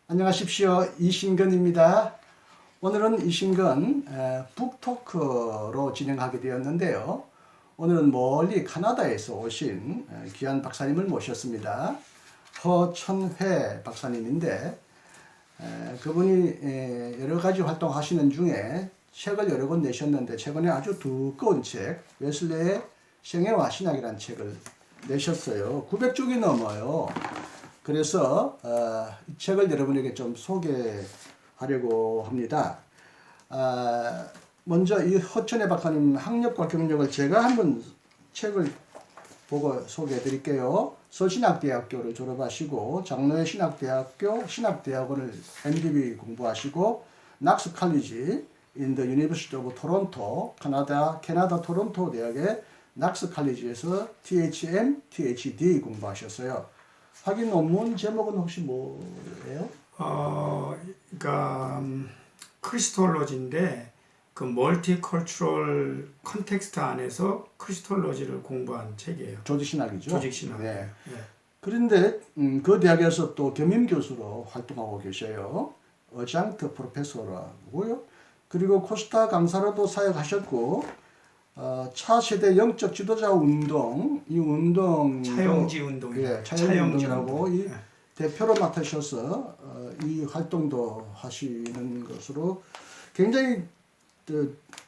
안녕하십시오. 이신근입니다. 오늘은 이신근 북토크로 진행하게 되었는데요. 오늘은 멀리 카나다에서 오신 귀한 박사님을 모셨습니다. 허천회 박사님인데 그분이 여러 가지 활동하시는 중에 책을 여러 권 내셨는데 최근에 아주 두꺼운 책 웨슬레의 생애와 신학이라는 책을 내셨어요. 900쪽이 넘어요. 그래서 이 책을 여러분에게 좀 소개하려고 합니다. 먼저 이 허천회 박사님 학력과 경력을 제가 한번 책을 보고 소개해 드릴게요. 서신학대학교를 졸업하시고 장로회 신학대학교 신학대학원을 MDB 공부하시고 낙스 칼리지 in the University of Toronto 캐나다 토론토 대학의 낙스 칼리지에서 THM, THD 공부하셨어요. 확인 논문 제목은 혹시 뭐예요? 그러니까 크리스톨로지인데 그 멀티컬처럴 컨텍스트 안에서 크리스톨로지를 공부한 책이에요. 조직신학이죠. 조직신학. 네. 네. 그런데 그 대학에서 또 겸임 교수로 활동하고 계셔요. 어장트 프로페서라고요. 그리고 코스타 강사로도 사역하셨고 차세대 영적 지도자 운동, 이 운동 차영지 운동이요. 예, 차영지 운동이라고 이 네. 대표로 맡으셔서 이 활동도 하시는 것으로 굉장히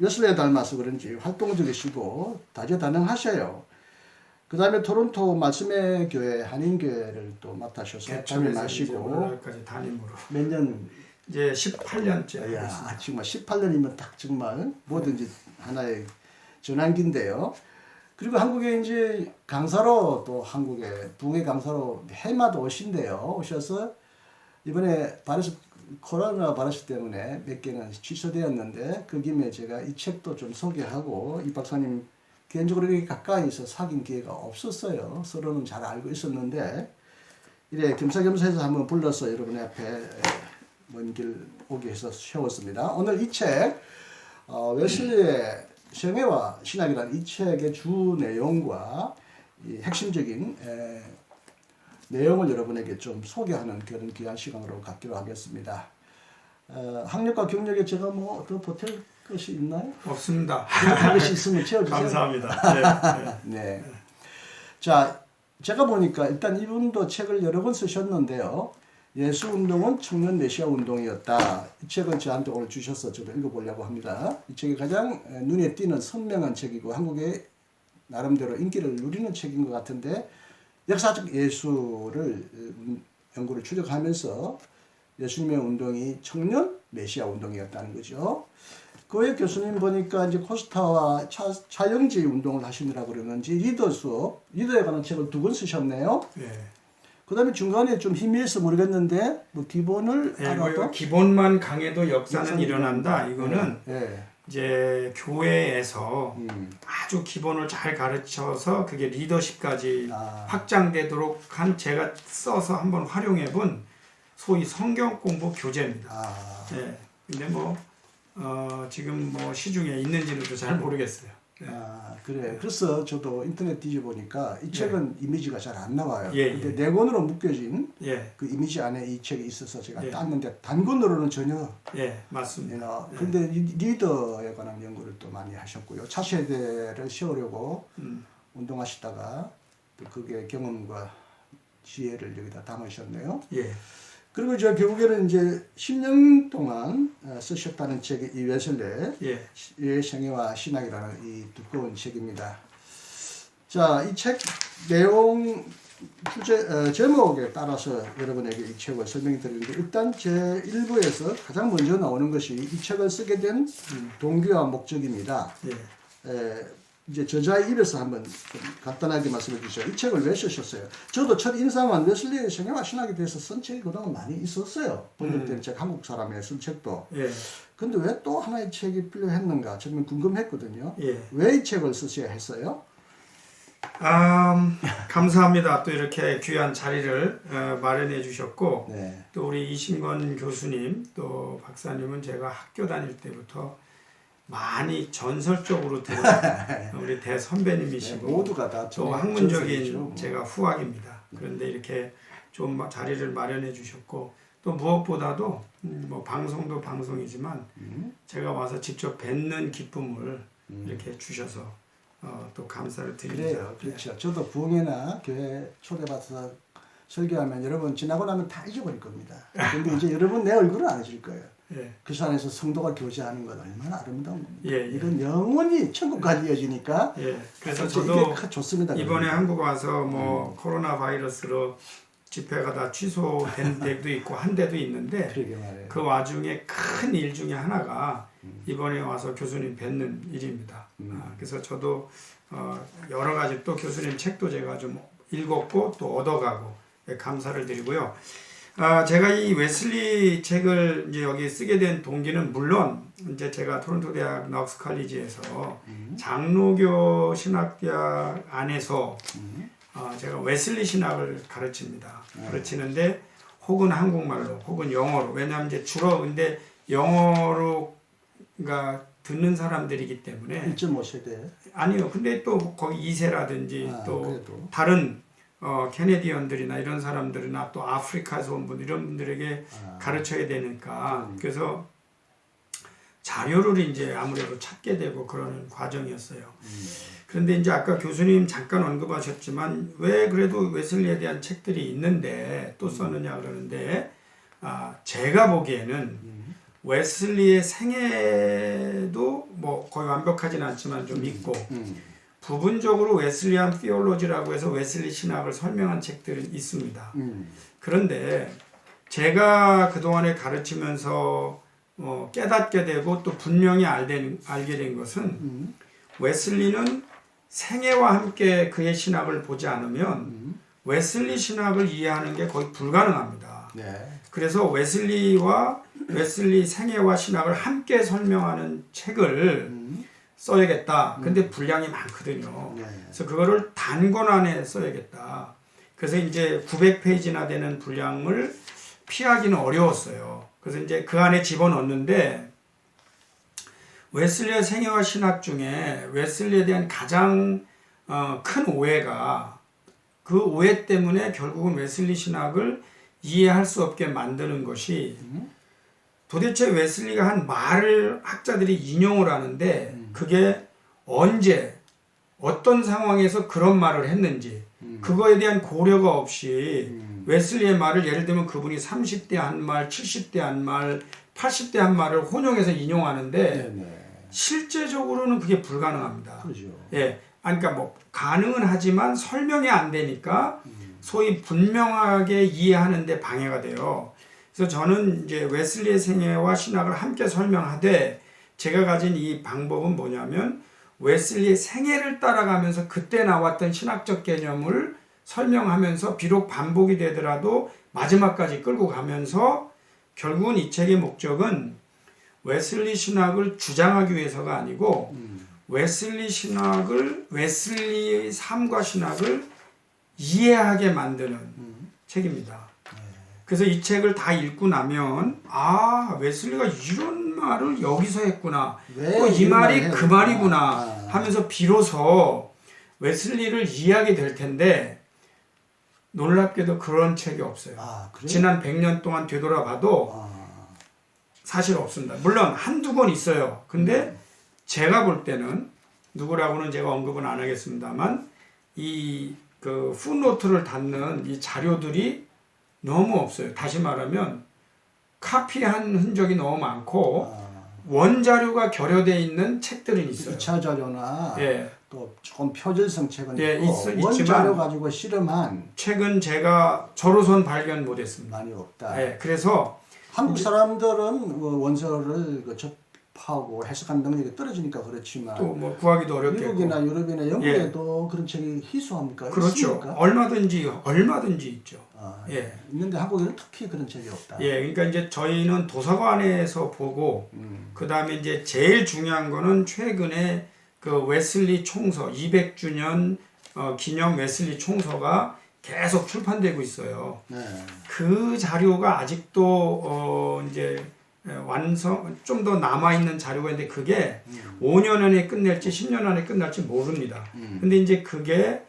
웨슬레에 닮아서 그런지 활동적이시고 다재다능하셔요. 그 다음에 토론토 말씀의 교회 한인교회를 또 맡으셔서 담임하시고 오늘까지 담임으로 몇 년? 이제 18년째. 야, 정말 18년이면 딱 정말 뭐든지 하나의 전환기인데요. 그리고 한국에 이제 강사로 또 한국에 붕의 강사로 해마다 오신대요. 오셔서 이번에 코로나 바이러스 때문에 몇 개는 취소되었는데 그 김에 제가 이 책도 좀 소개하고 이 박사님 개인적으로 이렇게 가까이서 사귄 기회가 없었어요. 서로는 잘 알고 있었는데 이래 겸사겸사해서 한번 불러서 여러분 앞에 먼 길 오게 해서 세웠습니다. 오늘 이 책 웨슬리의 생애와 신학이라는 이 책의 주 내용과 이 핵심적인 내용을 여러분에게 좀 소개하는 그런 귀한 시간으로 갖기로 하겠습니다. 학력과 경력에 제가 뭐 더 보탤 것이 있나요? 없습니다. 부족한 것이 있으면 채워주세요. 감사합니다. 네. 네. 자, 제가 보니까 일단 이분도 책을 여러 권 쓰셨는데요. 예수운동은 청년 메시아 운동이었다. 이 책을 저한테 오늘 주셔서 저도 읽어보려고 합니다. 이 책이 가장 눈에 띄는 선명한 책이고 한국의 나름대로 인기를 누리는 책인 것 같은데 역사적 예수를 연구를 추적하면서 예수님의 운동이 청년 메시아 운동이었다는 거죠. 그 외 교수님 보니까 이제 코스타와 차영지 운동을 하시느라 그러는지 리더 수업, 리더에 관한 책을 2권 쓰셨네요. 네. 그 다음에 중간에 좀 희미해서 모르겠는데 뭐 기본을 알아도 기본만 강해도 역사는 일어난다. 이거는 네. 이제 교회에서 아주 기본을 잘 가르쳐서 그게 리더십까지 확장되도록 한 제가 써서 한번 활용해본 소위 성경 공부 교재입니다. 네. 근데 뭐 지금 뭐 시중에 있는지는 잘 모르겠어요. 네. 그래. 그래서 저도 인터넷 뒤져보니까 이 책은 이미지가 잘 안 나와요. 예, 근데 예. 4권으로 묶여진 예. 그 이미지 안에 이 책이 있어서 제가 예. 땄는데 단권으로는 전혀. 예, 맞습니다. 근데 리더에 관한 연구를 또 많이 하셨고요. 차세대를 세우려고 운동하시다가 또 그게 경험과 지혜를 여기다 담으셨네요. 예. 그리고 저 결국에는 이제 10년 동안 쓰셨다는 책이 이 웨슬레의 생애와 신학이라는 이 두꺼운 책입니다. 자, 이 책 내용 제목에 따라서 여러분에게 이 책을 설명해 드리는데 일단 제 1부에서 가장 먼저 나오는 것이 이 책을 쓰게 된 동기와 목적입니다. 이제 저자의 입에서 한번 좀 간단하게 말씀해 주세요. 이 책을 왜 쓰셨어요? 저도 첫 인상은 웨슬리의 생애와 신학에 대해서 쓴 책이 그동안 많이 있었어요. 번역된 책, 한국 사람의 쓴 책도. 근데 왜 또 하나의 책이 필요했는가? 저는 궁금했거든요. 왜 이 책을 쓰셔야 했어요? 감사합니다. 또 이렇게 귀한 자리를 마련해 주셨고 네. 또 우리 이신권 교수님 또 박사님은 제가 학교 다닐 때부터 많이 전설적으로 들은 우리 대선배님이시고 네, 모두가 다 또 학문적인 제가 후학입니다. 그런데 이렇게 좋은 자리를 마련해 주셨고 또 무엇보다도 뭐 방송도 방송이지만 제가 와서 직접 뵙는 기쁨을 이렇게 주셔서 또 감사를 드립니다. 그래요. 그렇죠. 저도 부흥회나 교회 초대받아서 설교하면 여러분 지나고 나면 다 잊어버릴 겁니다. 근데 이제 여러분 내 얼굴은 안 잊을 거예요. 예. 그 안에서 성도가 교제하는 건 얼마나 아름다운 겁니까? 예, 예. 이건 영원히 천국까지 이어지니까 예. 그래서 진짜 저도 이게 좋습니다. 이번에 그러니까. 한국 와서 뭐 코로나 바이러스로 집회가 다 취소된 데도 있고 한 데도 있는데 그러게 말해요. 그 와중에 큰 일 중에 하나가 이번에 와서 교수님 뵙는 일입니다. 그래서 저도 여러 가지 또 교수님 책도 제가 좀 읽었고 또 얻어가고 감사를 드리고요. 제가 이 웨슬리 책을 이제 여기 쓰게 된 동기는 물론 이제 제가 토론토 대학 넉스 칼리지에서 장로교 신학대학 안에서 제가 웨슬리 신학을 가르칩니다. 가르치는데 혹은 한국말로 혹은 영어로 왜냐하면 이제 주로 근데 영어로 그러니까 듣는 사람들이기 때문에 1.5세대 아니요. 근데 또 거기 2세라든지 또 그래도. 다른 캐네디언들이나 이런 사람들이나 또 아프리카에서 온 분들 이런 분들에게 가르쳐야 되니까 그래서 자료를 이제 아무래도 찾게 되고 그러는 과정이었어요. 그런데 이제 아까 교수님 잠깐 언급하셨지만 왜 그래도 웨슬리에 대한 책들이 있는데 또 썼느냐 그러는데 제가 보기에는 웨슬리의 생애도 뭐 거의 완벽하진 않지만 좀 있고 부분적으로 웨슬리안 티올로지라고 해서 웨슬리 신학을 설명한 책들은 있습니다. 그런데 제가 그동안에 가르치면서 깨닫게 되고 또 분명히 알게 된 것은 웨슬리는 생애와 함께 그의 신학을 보지 않으면 웨슬리 신학을 이해하는 게 거의 불가능합니다. 네. 그래서 웨슬리 생애와 신학을 함께 설명하는 책을 써야겠다. 근데 분량이 많거든요. 그래서 그거를 단권 안에 써야겠다. 그래서 이제 900페이지나 되는 분량을 피하기는 어려웠어요. 그래서 이제 그 안에 집어넣었는데 웨슬리의 생애와 신학 중에 웨슬리에 대한 가장 큰 오해가 그 오해 때문에 결국은 웨슬리 신학을 이해할 수 없게 만드는 것이 도대체 웨슬리가 한 말을 학자들이 인용을 하는데 그게 언제 어떤 상황에서 그런 말을 했는지 그거에 대한 고려가 없이 웨슬리의 말을 예를 들면 그분이 30대 한 말, 70대 한 말, 80대 한 말을 혼용해서 인용하는데 실제적으로는 그게 불가능합니다. 그렇죠. 예, 그러니까 뭐 가능은 하지만 설명이 안 되니까 소위 분명하게 이해하는데 방해가 돼요. 그래서 저는 이제 웨슬리의 생애와 신학을 함께 설명하되 제가 가진 이 방법은 뭐냐면 웨슬리의 생애를 따라가면서 그때 나왔던 신학적 개념을 설명하면서 비록 반복이 되더라도 마지막까지 끌고 가면서 결국은 이 책의 목적은 웨슬리 신학을 주장하기 위해서가 아니고 웨슬리 삶과 신학을 이해하게 만드는 책입니다. 그래서 이 책을 다 읽고 나면 웨슬리가 이런 말을 여기서 했구나. 또 이 말이 그 말이구나 하면서 비로소 웨슬리를 이해하게 될 텐데 놀랍게도 그런 책이 없어요. 지난 100년 동안 되돌아봐도 사실 없습니다. 물론 한두 권 있어요. 근데 제가 볼 때는 누구라고는 제가 언급은 안 하겠습니다만 이 그 풋노트를 닫는 이 자료들이 너무 없어요. 다시 말하면 카피한 흔적이 너무 많고 원자료가 결여되어 있는 책들은 있어요. 2차 자료나 예. 또 조금 표절성 책은 예, 있고 원자료 가지고 실험한 책은 제가 저로선 발견 못했습니다. 많이 없다. 예, 그래서 한국 사람들은 원서를 접하고 해석하는 능력이 떨어지니까 그렇지만 또 뭐 구하기도 어렵겠고 미국이나 유럽이나 영국에도 그런 책이 희소합니까? 그렇죠. 있습니까? 얼마든지 있죠. 예. 있는데 한국에는 특히 그런 책이 없다. 예, 그러니까 이제 저희는 도서관에서 보고 그 다음에 이제 제일 중요한 거는 최근에 그 웨슬리 총서 200주년 기념 웨슬리 총서가 계속 출판되고 있어요. 그 자료가 아직도 이제 완성 좀 더 남아 있는 자료가 있는데 그게 5년 안에 끝낼지 10년 안에 끝날지 모릅니다. 근데 이제 그게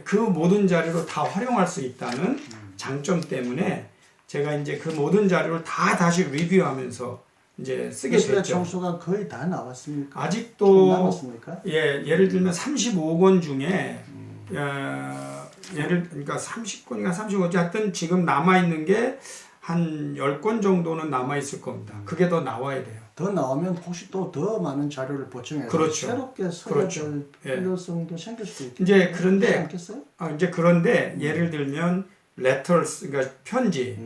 그 모든 자료로 다 활용할 수 있다는 장점 때문에 제가 이제 그 모든 자료를 다 다시 리뷰하면서 이제 쓰게 웨슬리 됐죠. 청소가 거의 다 나왔습니까? 좀 아직도 남았습니까? 예를 들면 35권 중에 그러니까 30권인가 35권 하여튼 지금 남아 있는 게 한 10권 정도는 남아 있을 겁니다. 그게 더 나와야 돼요. 더 나오면 혹시 또 더 많은 자료를 보충해서 그렇죠. 새롭게 써야 그렇죠. 될 필요성도 생길 수도 있겠죠. 이제 그런데 않겠어요? 이제 그런데 예를 들면 letters 그러니까 편지,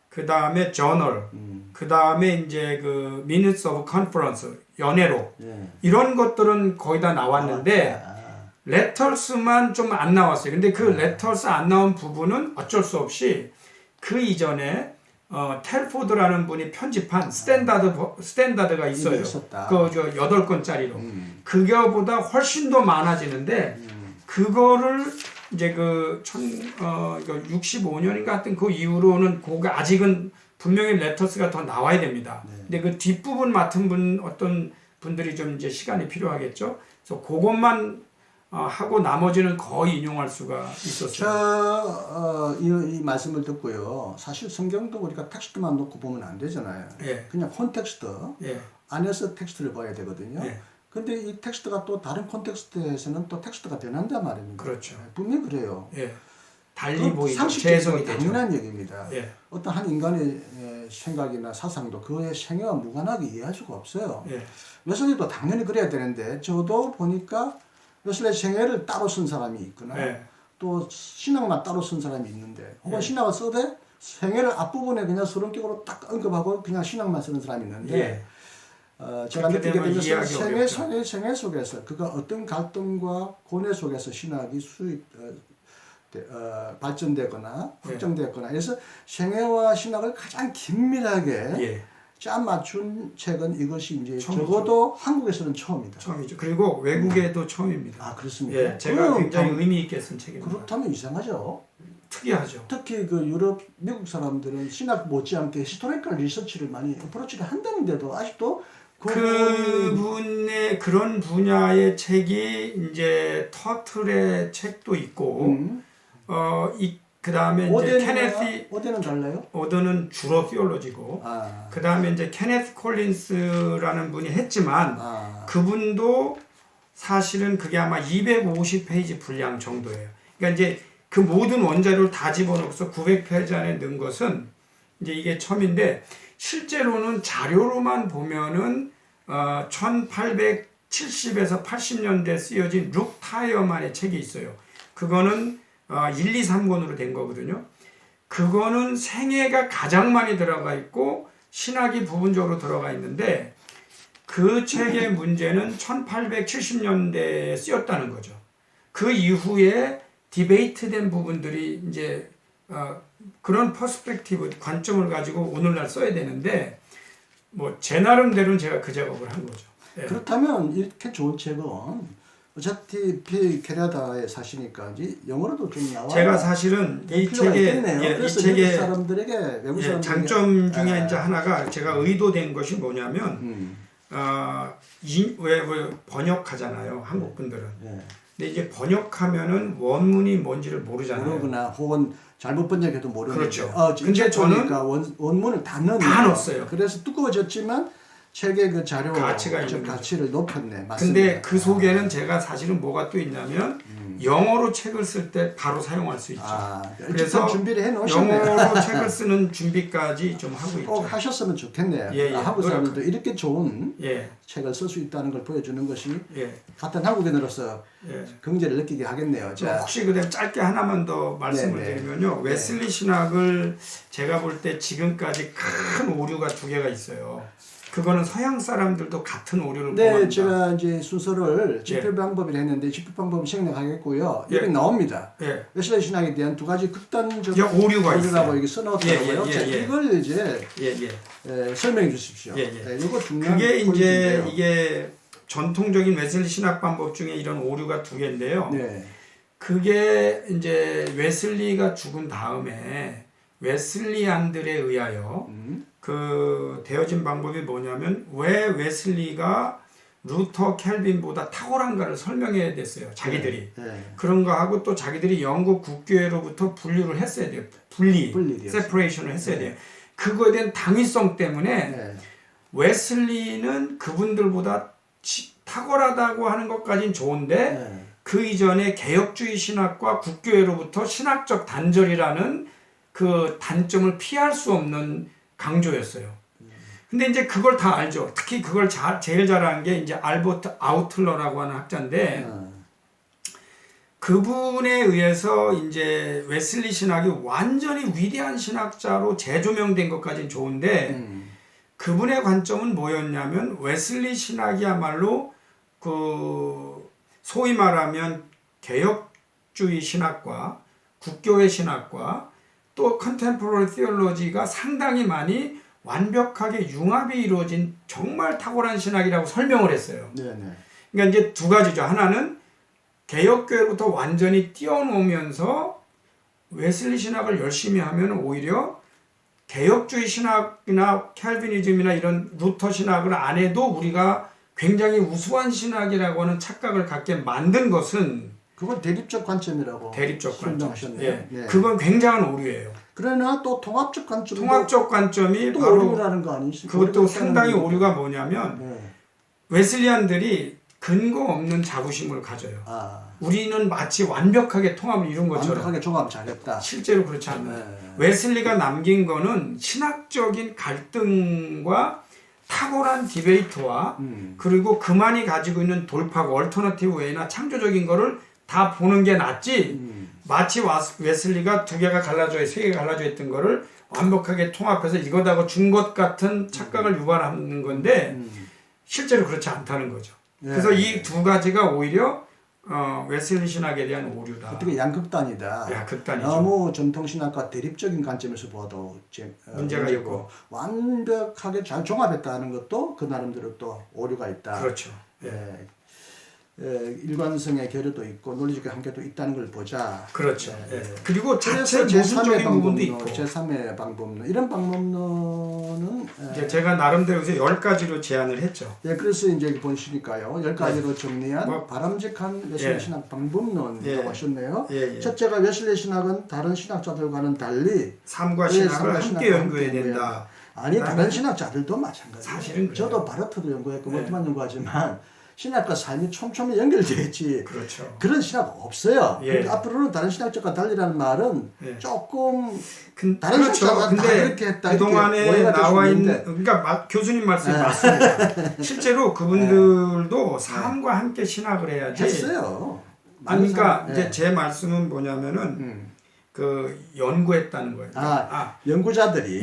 그 다음에 journal, 그 다음에 이제 그 minutes of conference 연회록 예. 이런 것들은 거의 다 나왔는데 letters만 좀 안 나왔어요. 근데 그 letters 안 나온 부분은 어쩔 수 없이 그 이전에 텔포드라는 분이 편집한 스탠다드가 있어요. 그저 8권짜리로. 그거보다 훨씬 더 많아지는데 그거를 이제 그 65년인가 하여튼 그 이후로는 그거 아직은 분명히 레터스가 더 나와야 됩니다. 근데 그 뒷부분 맡은 어떤 분들이 좀 이제 시간이 필요하겠죠. 그래서 그것만 하고 나머지는 거의 인용할 수가 있었어요. 이 말씀을 듣고요. 사실 성경도 우리가 텍스트만 놓고 보면 안 되잖아요. 예. 그냥 콘텍스트 예. 안에서 텍스트를 봐야 되거든요. 예. 근데 이 텍스트가 또 다른 콘텍스트에서는 또 텍스트가 변한단 말입니다. 그렇죠. 분명히 그래요. 예. 달리 보이죠. 상식적이고 재해석이 되죠. 당연한 얘기입니다. 예. 어떤 한 인간의 생각이나 사상도 그의 생애와 무관하게 이해할 수가 없어요. 예. 웨슬리도 당연히 그래야 되는데 저도 보니까 웨슬리 생애를 따로 쓴 사람이 있구나. 예. 또 신학만 따로 쓴 사람이 있는데 혹은 예. 신학을 써대 생애를 앞부분에 그냥 서론격으로 딱 언급하고 그냥 신학만 쓰는 사람이 있는데 예. 제가 그렇게 느끼게 되면 되면 이해하기 생애 속에서 그가 어떤 갈등과 고뇌 속에서 신학이 발전되거나 확정되거나 그래서 생애와 신학을 가장 긴밀하게 예. 짜 맞춘 책은 이것이 이제 처음이죠. 적어도 한국에서는 처음이다. 처음이죠. 그리고 외국에도 처음입니다. 아 그렇습니까? 예, 제가 굉장히 의미 있게 쓴 책입니다. 그렇다면 이상하죠. 특이하죠. 특히 그 유럽, 미국 사람들은 신학 못지않게 히스토리컬 리서치를 많이 어프로치를 한다는데도 아직도 그분의 그런 분야의 책이 이제 터틀의 책도 있고 그 다음에 이제 케네스 오데는 달라요? 오더는 주로 티올로지고 그 다음에 이제 케네스 콜린스라는 분이 했지만 그분도 사실은 그게 아마 250페이지 분량 정도예요. 그러니까 이제 그 모든 원자료를 다 집어넣어서 900페이지 안에 넣은 것은 이제 이게 처음인데 실제로는 자료로만 보면은 1870에서 80년대 쓰여진 룩 타이어만의 책이 있어요. 그거는 1, 2, 3권으로 된 거거든요. 그거는 생애가 가장 많이 들어가 있고 신학이 부분적으로 들어가 있는데 그 책의 문제는 1870년대에 쓰였다는 거죠. 그 이후에 디베이트된 부분들이 이제 그런 퍼스펙티브 관점을 가지고 오늘날 써야 되는데 뭐 제 나름대로는 제가 그 작업을 한 거죠. 네. 그렇다면 이렇게 좋은 책은 어차피 캐나다에 사시니까 영어로도 좀 나와. 제가 사실은 이 책의 그래서 외국 사람들에게 외국 사람들에게 장점 중에 이제 하나가 제가 의도된 것이 뭐냐면 왜 번역하잖아요 한국 분들은. 근데 이제 번역하면은 원문이 뭔지를 모르잖아요. 모르거나 혹은 잘못 번역해도 모르는데. 그렇죠. 근데 저는 원문을 다 넣었어요. 그래서 두꺼워졌지만 책의 그 자료 가치를 높였네. 맞습니다. 근데 그 속에는 제가 사실은 뭐가 또 있냐면 영어로 책을 쓸 때 바로 사용할 수 있죠. 그래서 준비를 해놓으셨네요. 영어로 책을 쓰는 준비까지 좀 하고 있죠. 꼭 하셨으면 좋겠네요. 한국 사람들도 이렇게 좋은 책을 쓸 수 있다는 걸 보여주는 것이 같은 한국인으로서 긍지를 느끼게 하겠네요. 자, 혹시 그냥 짧게 하나만 더 말씀을 드리면요. 웨슬리 신학을 제가 볼 때 지금까지 큰 오류가 2개가 있어요. 그거는 서양 사람들도 같은 오류를 범합니다. 제가 이제 순서를 집필 방법이라 했는데 집필 방법은 생략하겠고요. 여기 나옵니다. 웨슬리 신학에 대한 2가지 극단적 오류가 있어요. 여기 써놓더라고요. 이걸 이제 설명해 주십시오. 이거 중요한 그게 이제 이게 전통적인 웨슬리 신학 방법 중에 이런 오류가 2개인데요. 그게 이제 웨슬리가 죽은 다음에 웨슬리안들에 의하여 그 되어진 방법이 뭐냐면 왜 웨슬리가 루터 켈빈보다 탁월한가를 설명해야 됐어요. 자기들이. 네. 그런 거 하고 또 자기들이 영국 국교회로부터 분류를 했어야 돼요. 세퍼레이션을 했어야 돼요. 그거에 대한 당위성 때문에 웨슬리는 그분들보다 탁월하다고 하는 것까지는 좋은데 그 이전에 개혁주의 신학과 국교회로부터 신학적 단절이라는 그 단점을 피할 수 없는 강조였어요. 근데 이제 그걸 다 알죠. 특히 그걸 제일 잘하는 게 이제 알버트 아우틀러라고 하는 학자인데 그분에 의해서 이제 웨슬리 신학이 완전히 위대한 신학자로 재조명된 것까지는 좋은데 그분의 관점은 뭐였냐면 웨슬리 신학이야말로 그 소위 말하면 개혁주의 신학과 국교회 신학과 또 컨템포러리 티올로지가 상당히 많이 완벽하게 융합이 이루어진 정말 탁월한 신학이라고 설명을 했어요. 그러니까 이제 두 가지죠. 하나는 개혁교회부터 완전히 뛰어놓으면서 웨슬리 신학을 열심히 하면 오히려 개혁주의 신학이나 캘비니즘이나 이런 루터 신학을 안 해도 우리가 굉장히 우수한 신학이라고 하는 착각을 갖게 만든 것은 그건 대립적 관점이라고 대립적 관점. 설명하셨네요. 예. 그건 굉장한 오류예요. 그러나 또 통합적 관점 통합적 관점이 또 바로 오류라는 거 아니시죠? 그것도 상당히 오류가 뭐냐면 웨슬리안들이 근거 없는 자부심을 가져요. 우리는 마치 완벽하게 통합을 이룬 것처럼 완벽하게 종합을 잘했다. 실제로 그렇지 않아요. 웨슬리가 남긴 거는 신학적인 갈등과 탁월한 디베이트와 그리고 그만이 가지고 있는 돌파구, 얼터너티브 웨이나 창조적인 거를 다 보는 게 낫지 마치 웨슬리가 두 개가 갈라져 세 개가 갈라져 있던 거를 완벽하게 통합해서 이거다가 준 것 같은 착각을 유발하는 건데 실제로 그렇지 않다는 거죠. 그래서 이 두 가지가 오히려 웨슬리 신학에 대한 오류다. 어떻게 양극단이다. 극단이죠. 너무 전통신학과 대립적인 관점에서 봐도 문제가 있고 완벽하게 잘 종합했다는 것도 그 나름대로 또 오류가 있다. 그렇죠. 일관성의 결여도 있고 논리적인 한계도 있다는 걸 보자. 그렇죠. 그리고 자체 그래서 모순적인 부분도 있고 제3의 방법론 이런 방법론은 제가 나름대로 10가지로 제안을 했죠. 그래서 이제 보시니까요. 10가지로 정리한 바람직한 웨슬리 신학 방법론이라고 하셨네요. 첫째가 웨슬리 신학은 다른 신학자들과는 달리 삶과 신학을 함께 연구해야 된다. 아니 다른 신학자들도 마찬가지예요. 사실은 저도 바르트도 연구했고 모트만 연구하지만 신학과 삶이 촘촘히 연결되어 있지. 그렇죠. 그런 신학 없어요. 그러니까 앞으로는 다른 신학자가 달리라는 말은 조금 다른 신학자가 다 그렇게 했다. 그동안에 나와 있는 그러니까 교수님 말씀이 맞습니다. 실제로 그분들도 삶과 함께 신학을 해야지. 했어요. 그러니까 이제 제 말씀은 뭐냐면은 그 연구했다는 거예요. 연구자들이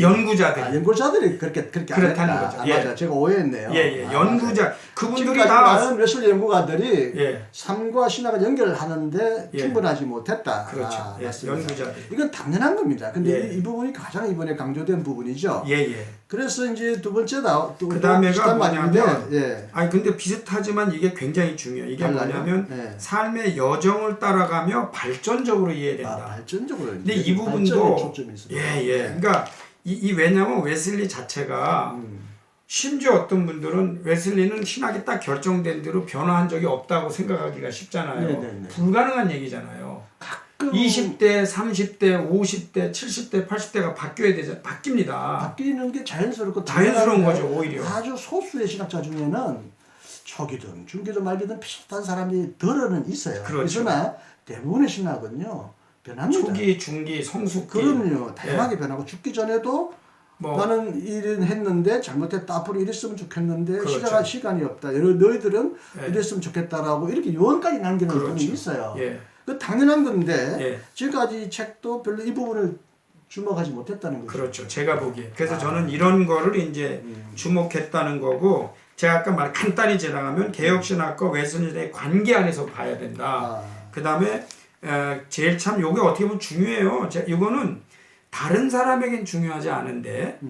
그렇게 그렇다는 거죠. 맞아, 제가 오해했네요. 연구자 그분들이 다 웨슬리 연구가들이 삶과 신학을 연결하는데 충분하지 못했다. 그렇죠. 연구자들. 이건 당연한 겁니다. 근데 이 부분이 가장 이번에 강조된 부분이죠. 그래서 이제 두 번째다. 그 다음에가 뭐냐면, 아니 근데 비슷하지만 이게 굉장히 중요해요. 이게 뭐냐면 삶의 여정을 따라가며 발전적으로 이해된다. 발전적으로. 근데 이 부분도 그러니까 왜냐면 웨슬리 자체가 심지어 어떤 분들은 웨슬리는 신학이 딱 결정된 대로 변화한 적이 없다고 생각하기가 쉽잖아요. 불가능한 얘기잖아요. 20대, 30대, 50대, 70대, 80대가 바뀝니다. 바뀌는 게 자연스럽고 자연스러운 거죠, 오히려. 아주 소수의 신학자 중에는 초기든 중기든 말기든 비슷한 사람이 덜어는 있어요. 그러나 대부분의 신학은요 변합니다. 초기, 중기, 성숙기. 그럼요. 다양하게 변하고 죽기 전에도 나는 일은 했는데 잘못했다. 앞으로 이랬으면 좋겠는데 시간이 없다. 너희들은 이랬으면 좋겠다라고 이렇게 요원까지 남기는 부분이 있어요. 그 당연한 건데 지금까지 책도 별로 이 부분을 주목하지 못했다는 거죠. 그렇죠. 제가 보기에. 그래서 저는 이런 거를 이제 주목했다는 거고 제가 아까 간단히 제랑하면 개혁신학과 웨슬리의 관계 안에서 봐야 된다. 그 다음에 제일 참 요게 어떻게 보면 중요해요. 이거는 다른 사람에겐 중요하지 않은데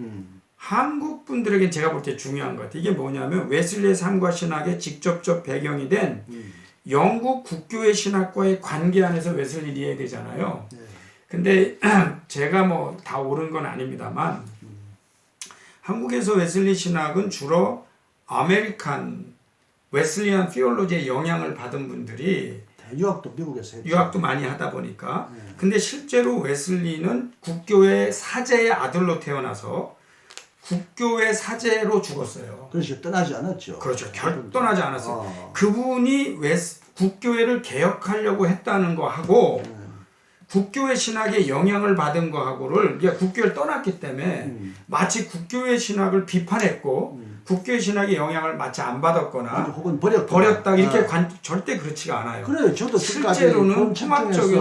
한국 분들에겐 제가 볼 때 중요한 것 같아요. 이게 뭐냐면 웨슬리의 삶과 신학의 직접적 배경이 된 영국 국교회 신학과의 관계 안에서 웨슬리 이해되잖아요. 근데 제가 뭐 다 옳은 건 아닙니다만 한국에서 웨슬리 신학은 주로 아메리칸 웨슬리안 티올로지의 영향을 받은 분들이 유학도 미국에서 했죠. 유학도 많이 하다 보니까 근데 실제로 웨슬리는 국교회 사제의 아들로 태어나서 국교회 사제로 죽었어요. 그렇죠. 떠나지 않았죠. 그렇죠. 떠나지 않았어요. 그분이 국교회를 개혁하려고 했다는 거하고 국교회 신학의 영향을 받은 거하고를 이제 국교회를 떠났기 때문에 마치 국교회 신학을 비판했고 국교회 신학의 영향을 마치 안 받았거나 혹은 버렸다 이렇게 절대 그렇지가 않아요. 그래요. 저도 실제로는 통합적인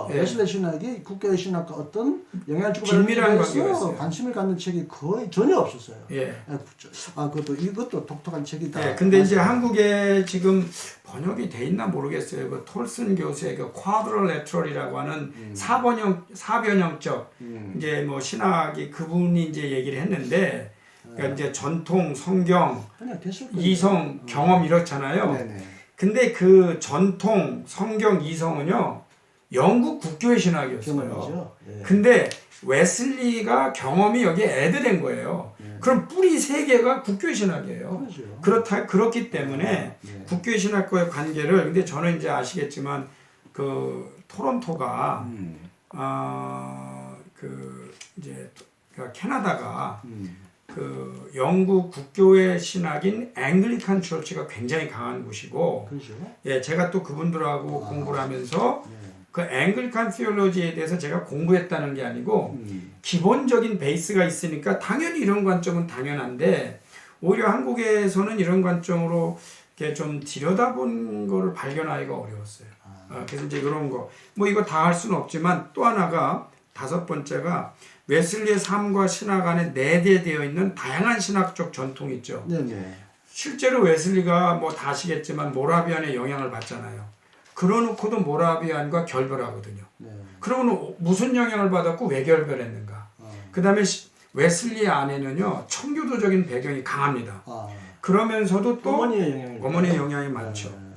웨슬리 신학이 국교회 신학과 어떤 영향을 주고 긴밀한 관계가 있어요. 관심을 갖는 책이 거의 전혀 없었어요. 예. 이것도 독특한 책이다. 네, 근데 이제 한국에 지금 번역이 돼 있나 모르겠어요. 그 톨슨 교수의 그 쿼드러레터럴이라고 하는 사변형적 이제 뭐 신학이 그분이 이제 얘기를 했는데 그러니까 이제 전통, 성경, 이성, 경험 이렇잖아요. 네네. 근데 그 전통, 성경, 이성은요 영국 국교회 신학이었어요. 경험이죠. 예. 근데 웨슬리가 경험이 여기에 애드된 거예요. 그럼 뿌리 세 개가 국교회 신학이에요. 그렇기 때문에 국교회 신학과의 관계를 근데 저는 이제 아시겠지만 그 토론토가 그 이제 캐나다가 그 영국 국교회 신학인 앵글리칸 처치가 굉장히 강한 곳이고 그렇죠. 예, 제가 또 그분들하고 공부를 하면서 그 앵글리칸 티올로지에 대해서 제가 공부했다는 게 아니고 기본적인 베이스가 있으니까 당연히 이런 관점은 당연한데 오히려 한국에서는 이런 관점으로 이렇게 좀 들여다본 거를 발견하기가 어려웠어요. 그래서 이제 이런 거 뭐 이거 다 할 수는 없지만 또 하나가 5번째가 웨슬리의 삶과 신학 안에 내재되어 있는 다양한 신학적 전통이 있죠. 네네. 실제로 웨슬리가 뭐 다 아시겠지만 모라비안의 영향을 받잖아요. 그러놓고도 모라비안과 결별하거든요. 네. 그러면 무슨 영향을 받았고 왜 결별했는가? 그 다음에 웨슬리 안에는요 청교도적인 배경이 강합니다. 그러면서도 또 어머니의 영향이 많죠.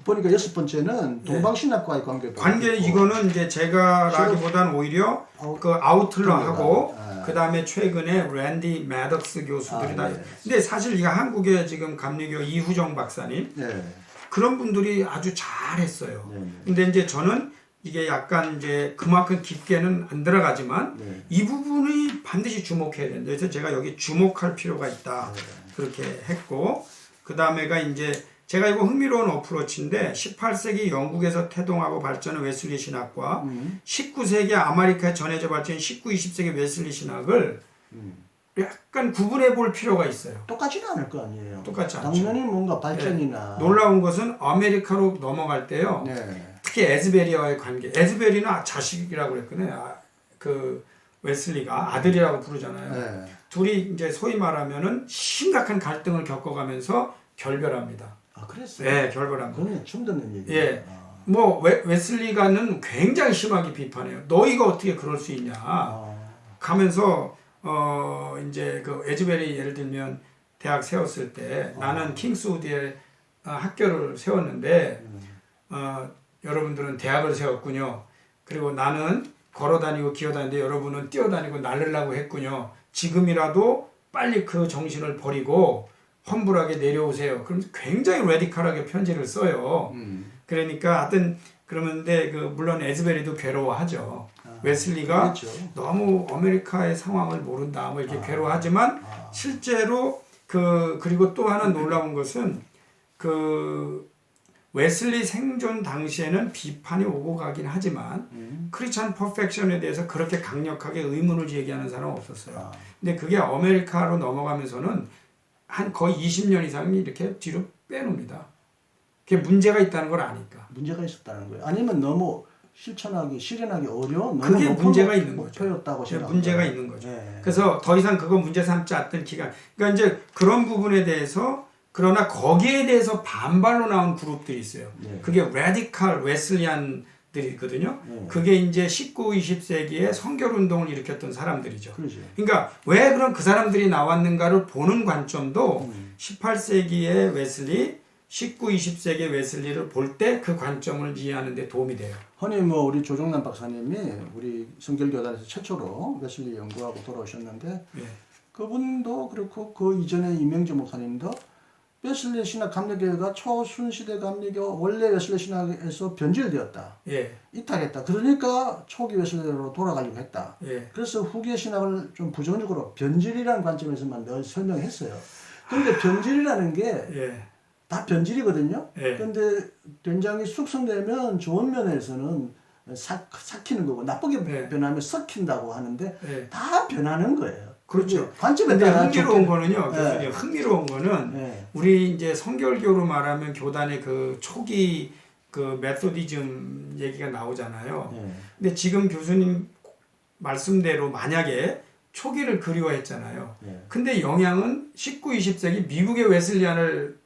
보니까 6번째는 동방신학과의 관계 이거는 이제 제가라기보다는 오히려 그 아우틀러하고 그 다음에 최근에 랜디 매덕스 교수들이 다. 근데 사실 이거 한국의 지금 감리교 이후정 박사님 그런 분들이 아주 잘했어요. 근데 이제 저는 이게 약간 이제 그만큼 깊게는 안 들어가지만 이 부분이 반드시 주목해야 된다. 그래서 제가 여기 주목할 필요가 있다. 그렇게 했고 그 다음에가 이제 제가 이거 흥미로운 어프로치인데 18세기 영국에서 태동하고 발전한 웨슬리 신학과 19세기 아메리카에 전해져 발전한 19, 20세기 웨슬리 신학을 약간 구분해 볼 필요가 있어요. 똑같지는 않을 거 아니에요. 똑같지 않죠. 당연히 뭔가 발전이나 놀라운 것은 아메리카로 넘어갈 때요. 특히 에즈베리와의 관계. 에즈베리는 자식이라고 그랬거든요. 그 웨슬리가 아들이라고 부르잖아요. 둘이 이제 소위 말하면은 심각한 갈등을 겪어가면서 결별합니다. 그랬어요? 네, 결별합니다. 그건 처음 듣는 얘기예요. 예. 뭐 웨슬리가는 굉장히 심하게 비판해요. 너희가 어떻게 그럴 수 있냐. 가면서 이제 그 에즈베리 예를 들면 대학 세웠을 때 나는 킹스우드에 학교를 세웠는데 여러분들은 대학을 세웠군요. 그리고 나는 걸어다니고 기어다니는데 여러분은 뛰어다니고 날르려고 했군요. 지금이라도 빨리 그 정신을 버리고 험불하게 내려오세요. 그럼 굉장히 레디컬하게 편지를 써요. 그러니까 하여튼 그러는데 그 물론 에즈베리도 괴로워하죠. 웨슬리가 그렇죠. 너무 아메리카의 상황을 모른다 뭐 이렇게 괴로워하지만 실제로 그리고 또 하나 놀라운 것은 그 웨슬리 생존 당시에는 비판이 오고 가긴 하지만 크리스천 퍼펙션에 대해서 그렇게 강력하게 의문을 제기하는 사람은 없었어요. 근데 그게 아메리카로 넘어가면서는 한 거의 20년 이상이 이렇게 뒤로 빼놓습니다. 그게 문제가 있다는 걸 아니까. 문제가 있었다는 거예요. 아니면 너무 실현하기 어려운 그게 문제가 있는 거죠. 목표였다고 생각합니다. 문제가 있는 거죠. 그래서 더 이상 그거 문제 삼지 않던 기간. 그러니까 이제 그런 부분에 대해서 그러나 거기에 대해서 반발로 나온 그룹들이 있어요. 그게 레디컬 웨슬리안들이거든요. 그게 이제 19, 20세기에 성결운동을 일으켰던 사람들이죠. 그러니까 왜 그런 그 사람들이 나왔는가를 보는 관점도 18세기의 웨슬리, 19, 20세기의 웨슬리를 볼 때 그 관점을 이해하는 데 도움이 돼요. 흔히 뭐 우리 조정남 박사님이 우리 성결교단에서 최초로 웨슬리 연구하고 돌아오셨는데 그분도 그렇고 그 이전에 이명재 목사님도 웨슬리 신학 감리교회가 초순시대 감리교 원래 웨슬리 신학에서 변질되었다. 예. 이탈했다. 그러니까 초기 웨슬리로 돌아가려고 했다. 예. 그래서 후기 신학을 좀 부정적으로 변질이라는 관점에서만 늘 설명했어요. 근데 변질이라는 게 예. 다 변질이거든요. 예. 근데 된장이 숙성되면 좋은 면에서는 삭히는 거고 나쁘게 네. 변하면 썩힌다고 하는데 예. 다 변하는 거예요. 그렇죠. 관점에 근데 따라 흥미로운 좋게- 거는요, 예. 교수님, 흥미로운 거는 예. 우리 이제 성결교로 말하면 교단의 그 초기 그 메소디즘 얘기가 나오잖아요. 예. 근데 지금 교수님 말씀대로 만약에 초기를 그리워했잖아요. 예. 근데 영향은 19, 20세기 미국의 웨슬리안을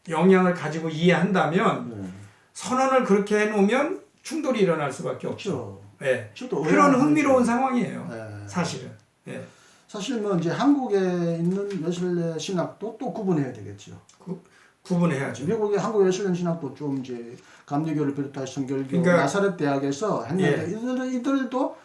영향을 가지고 이해한다면 예. 선언을 그렇게 해놓으면 충돌이 일어날 수밖에 없죠. 그렇죠. 예. 저도 그런 의아한 흥미로운 거죠. 상황이에요. 예. 사실은. 예. 사실 뭐 이제 한국에 있는 웨슬리 신학도 또 구분해야 되겠죠. 구분해야죠. 미국의 한국 웨슬리 신학도 좀 이제 감리교를 비롯한 성결교, 그러니까- 나사렛 대학에서 했는데 이들도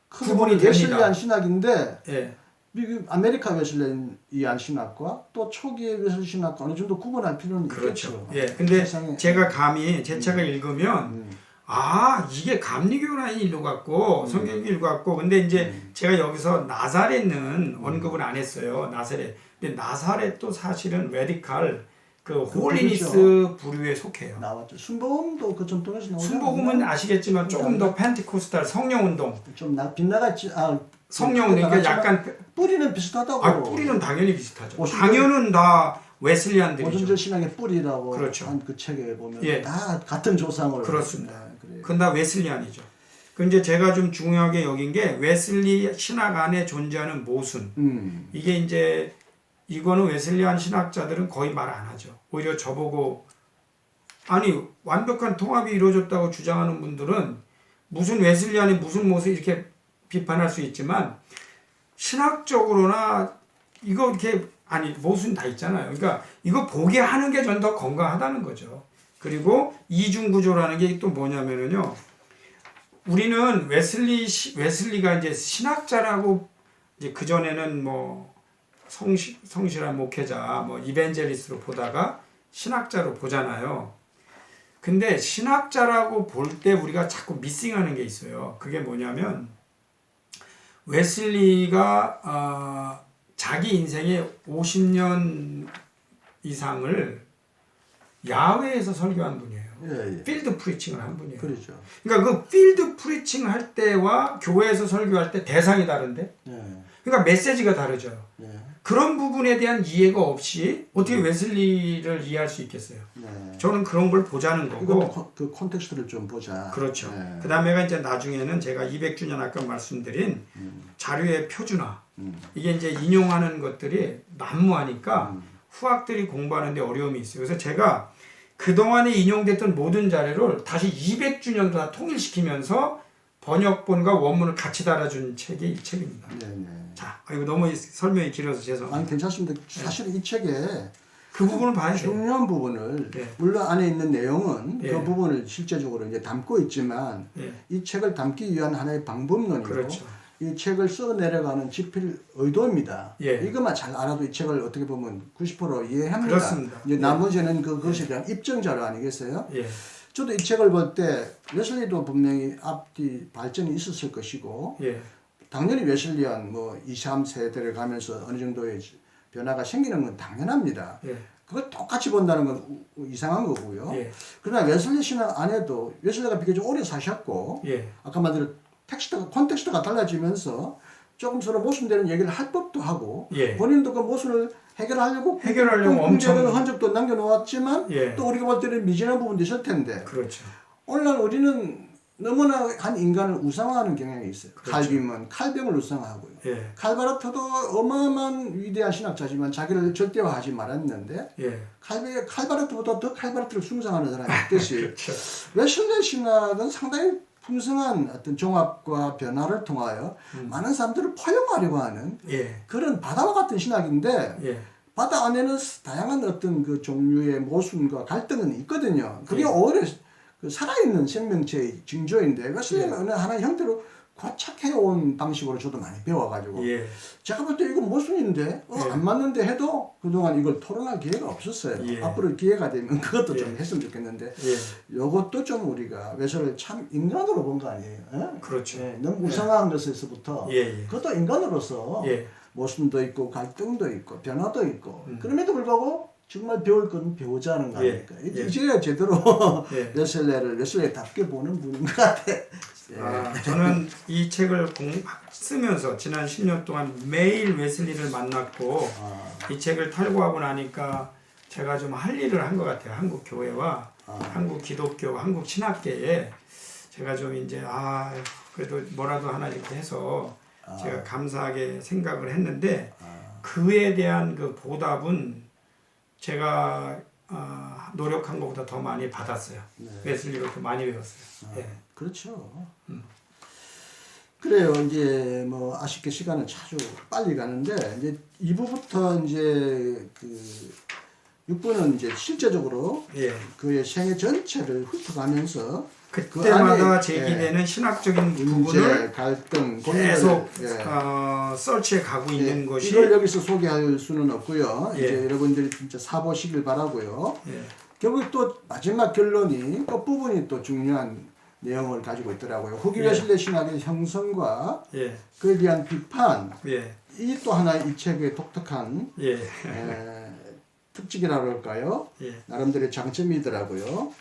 큰 구분이 웨슬리안 됩니다. 신학인데 예. 미국 아메리카 웨슬리안 신학과 또 초기의 웨슬리 신학과 어느 정도 구분할 필요는 그렇죠. 있겠죠. 예. 근데 세상에. 제가 감히 제 책을 읽으면 아, 이게 감리교라는 일로 같고 성경교 일로 같고 근데 이제 제가 여기서 나사렛은 언급을 안 했어요. 나사렛. 근데 나사렛도 사실은 레디칼 그 홀리니스 부류에 속해요. 나왔죠. 순복음도 그 전통에서 나오죠. 순복음은 아시겠지만 조금 더 펜티코스탈 성령운동. 좀 빗나갔지. 성령운동 그러니까 약간 뿌리는 비슷하다고. 뿌리는 당연히 비슷하죠. 오순절- 당연은 다 웨슬리안들이죠. 오순절 신앙의 뿌리라고 그렇죠. 한 그 책에 보면 예. 다 같은 조상을 그렇습니다. 그래요. 그건 다 웨슬리안이죠. 그 이제 제가 좀 중요하게 여긴 게 웨슬리 신학 안에 존재하는 모순. 이게 이제 이거는 웨슬리안 신학자들은 거의 말 안 하죠. 오히려 저보고 아니 완벽한 통합이 이루어졌다고 주장하는 분들은 무슨 웨슬리안이 무슨 모습 이렇게 비판할 수 있지만 신학적으로나 이거 이렇게 아니 모순 다 있잖아요. 그러니까 이거 보게 하는 게 전 더 건강하다는 거죠. 그리고 이중 구조라는 게 또 뭐냐면은요. 우리는 웨슬리가 이제 신학자라고 이제 그 전에는 뭐 성실한 목회자, 뭐 이벤젤리스트로 보다가 신학자로 보잖아요. 근데 신학자라고 볼 때 우리가 자꾸 미싱하는 게 있어요. 그게 뭐냐면 웨슬리가 자기 인생의 50년 이상을 야외에서 설교한 분이에요. 예. 필드 프리칭을 한 분이에요. 그렇죠. 그러니까 그 필드 프리칭 할 때와 교회에서 설교할 때 대상이 다른데, 예. 그러니까 메시지가 다르죠. 예. 그런 부분에 대한 이해가 없이 어떻게 웨슬리를 이해할 수 있겠어요? 예. 저는 그런 걸 보자는 거고. 이거 그 콘텍스트를 좀 보자. 그렇죠. 예. 그 다음에가 이제 나중에는 제가 200주년 아까 말씀드린 자료의 표준화. 이게 이제 인용하는 것들이 난무하니까 후학들이 공부하는데 어려움이 있어요. 그래서 제가 그동안에 인용됐던 모든 자료를 다시 200주년도 다 통일시키면서 번역본과 원문을 같이 달아준 책이 이 책입니다. 네. 자, 이거 너무 설명이 길어서 죄송합니다. 아니 괜찮습니다. 사실 이 책에 그 부분을 봐야 돼요. 중요한 부분을 네. 물론 안에 있는 내용은 예. 그 부분을 실제적으로 이제 담고 있지만 예. 이 책을 담기 위한 하나의 방법론이고 그렇죠. 이 책을 써 내려가는 집필 의도입니다. 예. 이것만 잘 알아도 이 책을 어떻게 보면 90% 이해합니다. 그렇습니다. 이제 예. 나머지는 그것에 대한 입증 자료 아니겠어요? 예. 저도 이 책을 볼 때 웨슬리도 분명히 앞뒤 발전이 있었을 것이고 예. 당연히 웨슬리안 뭐 2, 3세대를 가면서 어느 정도의 변화가 생기는 건 당연합니다. 예. 그걸 똑같이 본다는 건 이상한 거고요. 예. 그러나 웨슬리 신학 안에도 웨슬리가 비교적 오래 사셨고 예. 아까 말대로 콘텍스트가 달라지면서 조금 서로 모순되는 얘기를 할 법도 하고 예. 본인도 그 모순을 해결하려고 엄청 흔적도 남겨놓았지만 예. 또 우리가 볼 때는 미진한 부분도 있을 텐데 그렇죠. 오늘날 우리는 너무나 한 인간을 우상화하는 경향이 있어요. 그렇죠. 칼빈은 칼병을 우상화하고요. 예. 칼바르트도 어마어마한 위대한 신학자지만 자기를 절대화하지 말았는데 예. 칼바르트보다 더 칼바르트를 숭상하는 사람이 있듯이 그렇죠. 웨슬리 신학은 상당히 풍성한 어떤 종합과 변화를 통하여 많은 사람들을 포용하려고 하는 예. 그런 바다와 같은 신학인데 예. 바다 안에는 다양한 어떤 그 종류의 모순과 갈등은 있거든요. 그게 예. 오히려 그 살아있는 생명체의 징조인데 웨슬리는 예. 어느 하나의 형태로 고착해온 방식으로 저도 많이 배워가지고 예. 제가 볼 때 이거 모순인데 예. 안 맞는데 해도 그동안 이걸 토론할 기회가 없었어요. 예. 앞으로 기회가 되면 그것도 좀 예. 했으면 좋겠는데 예. 요것도 좀 우리가 외설을 참 인간으로 본 거 아니에요? 예? 그렇죠. 예, 너무 우상한 것에서부터 예. 예. 그것도 인간으로서 예. 모순도 있고 갈등도 있고 변화도 있고 그럼에도 불구하고 정말 배울 건 배우자는 거 예. 아닙니까? 예. 이제야 제대로 예. 웨슬레답게 보는 분인 것 같아. 예. 아, 저는 이 책을 쓰면서 지난 10년 동안 매일 웨슬리를 만났고 이 책을 탈고하고 나니까 제가 좀 할 일을 한 것 같아요. 한국 교회와 한국 기독교, 한국 신학계에 제가 좀 이제 그래도 뭐라도 하나 이렇게 해서 제가 감사하게 생각을 했는데 그에 대한 그 보답은 제가 노력한 것보다 더 많이 받았어요. 네. 웨슬리로 더 많이 배웠어요. 예. 그렇죠. 그래요. 이제 뭐 아쉽게 시간은 아주 빨리 가는데 이제 2부부터 이제 그 6부는 이제 실제적으로 예. 그의 생애 전체를 훑어가면서 그때마다 안에, 제기되는 신학적인 문제, 부분을 갈등, 계속 고민을, 설치해 가고 있는 것이 이걸 여기서 소개할 수는 없고요. 예. 이제 여러분들이 진짜 사보시길 바라고요. 예. 결국 또 마지막 결론이 끝부분이 또 중요한 내용을 가지고 있더라고요. 후기 예. 웨슬레 신학의 형성과 예. 그에 대한 비판, 예. 이 또 하나 이 책의 독특한 예. 특징이라고 할까요? 예. 나름대로의 장점이더라고요.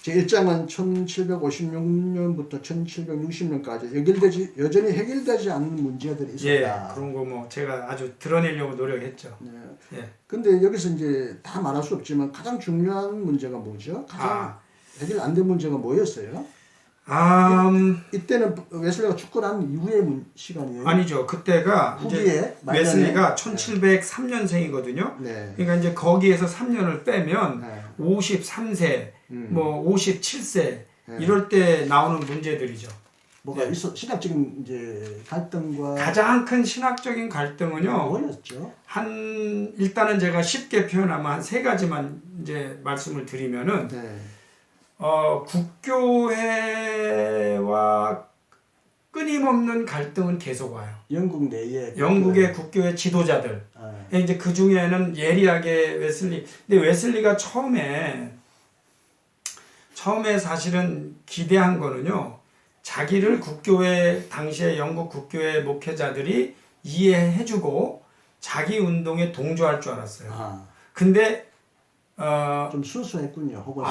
제1장은 1756년부터 1760년까지 여전히 해결되지 않는 문제들이 있었다. 예. 그런 거 뭐 제가 아주 드러내려고 노력했죠. 네. 예. 근데 여기서 이제 다 말할 수 없지만 가장 중요한 문제가 뭐죠? 가장 해결 안 된 문제가 뭐였어요? 이때는 웨슬리가 죽고 난 이후의 시간이에요. 아니죠. 그때가 후기에 이제 말년에? 웨슬리가 1703년생이거든요. 네. 그러니까 이제 거기에서 3년을 빼면 네. 53세, 뭐 57세 네. 이럴 때 나오는 문제들이죠. 뭐가 예. 있어 신학적인 이제 갈등과 가장 큰 신학적인 갈등은요. 뭐였죠? 일단은 제가 쉽게 표현하면 한 세 가지만 이제 말씀을 드리면은 네. 국교회와 끊임없는 갈등은 계속 와요. 영국 내에 영국의 국교회 지도자들. 이제 그 중에는 예리하게 웨슬리. 근데 웨슬리가 처음에 사실은 기대한 거는요. 자기를 국교회 당시에 영국 국교회 목회자들이 이해해주고 자기 운동에 동조할 줄 알았어요. 근데 좀 순수했군요. 혹은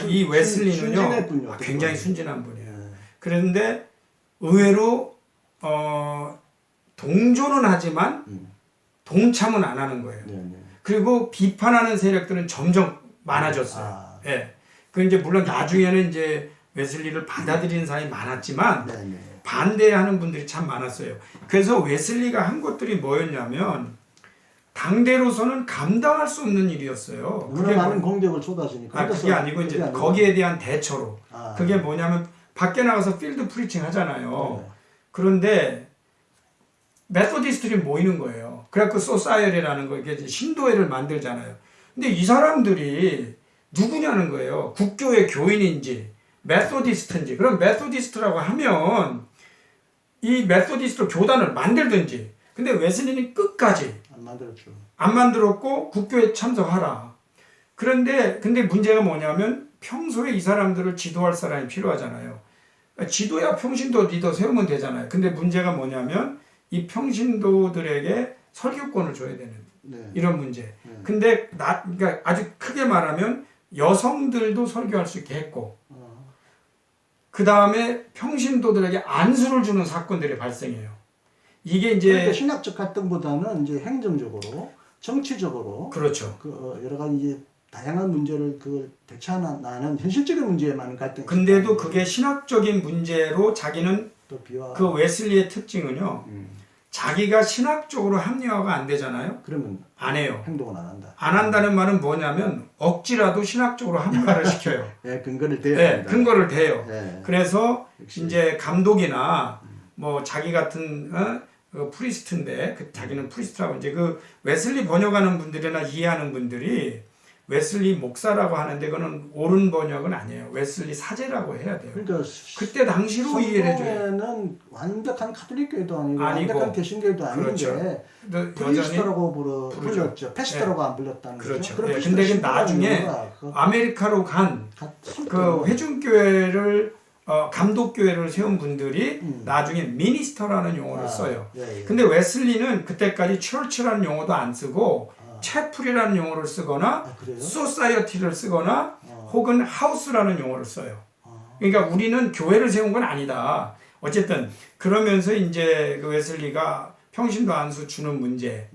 이 웨슬리는요 순진했군요. 굉장히 순진한 분이에요. 네. 그런데 의외로 동조는 하지만 동참은 안 하는 거예요. 네, 네. 그리고 비판하는 세력들은 점점 많아졌어요. 예. 그 이제 물론 나중에는 이제 웨슬리를 받아들이는 사람이 많았지만 네, 네. 반대하는 분들이 참 많았어요. 그래서 웨슬리가 한 것들이 뭐였냐면 당대로서는 감당할 수 없는 일이었어요. 그게 많은 공격을 쏟아지니까. 그게 아니고 이제 거기에 대한 대처로. 그게 뭐냐면 밖에 나가서 필드 프리칭 하잖아요. 네. 그런데 메소디스트들이 모이는 거예요. 그래갖고 소사이어리라는 거, 이게 신도회를 만들잖아요. 근데 이 사람들이 누구냐는 거예요. 국교의 교인인지 메소디스트인지. 그럼 메소디스트라고 하면 이 메소디스트 교단을 만들든지. 근데 웨슬리는 끝까지 안 만들었고 국교에 참석하라. 근데 문제가 뭐냐면 평소에 이 사람들을 지도할 사람이 필요하잖아요. 그러니까 지도야 평신도 리더 세우면 되잖아요. 근데 문제가 뭐냐면 이 평신도들에게 설교권을 줘야 되는 이런 문제. 근데 그러니까 아주 크게 말하면 여성들도 설교할 수 있게 했고 그 다음에 평신도들에게 안수를 주는 사건들이 발생해요. 이게 이제 그러니까 신학적 갈등보다는 이제 행정적으로, 정치적으로, 그렇죠. 여러 가지 이제 다양한 문제를 대처하는 현실적인 문제에만 갈등. 근데도 그게 신학적인 문제로 자기는 또 비화. 그 웨슬리의 특징은요. 자기가 신학적으로 합리화가 안 되잖아요. 그러면 안 해요. 행동은 안 한다. 안 한다는 말은 뭐냐면 억지라도 신학적으로 합리화를 시켜요. 네, 근거를 대요. 네, 근거를 대요. 네. 그래서 역시. 이제 감독이나 뭐 자기 같은 그 프리스트인데 자기는 프리스트라고 이제 그 웨슬리 번역하는 분들이나 이해하는 분들이 웨슬리 목사라고 하는데 그거는 옳은 번역은 아니에요. 웨슬리 사제라고 해야 돼요. 그러니까 그때 당시로 이해를 해줘요. 성공회는 완벽한 카톨릭 교회도 아니고 아니고, 완벽한 개신교회도 그렇죠. 아닌데 여전히 프리스터라고 부르죠. 불렸죠. 패스터라고 안 불렸다는 그렇죠. 거죠. 예, 근데 그 나중에 아메리카로 간 그 회중교회를 감독교회를 세운 분들이 나중에 미니스터라는 용어를 써요. 예, 예. 근데 웨슬리는 그때까지 처치라는 용어도 안 쓰고 채플이라는 용어를 쓰거나 그래요? 소사이어티를 쓰거나 혹은 하우스라는 용어를 써요. 그러니까 우리는 교회를 세운 건 아니다. 어쨌든 그러면서 이제 그 웨슬리가 평신도 안수 주는 문제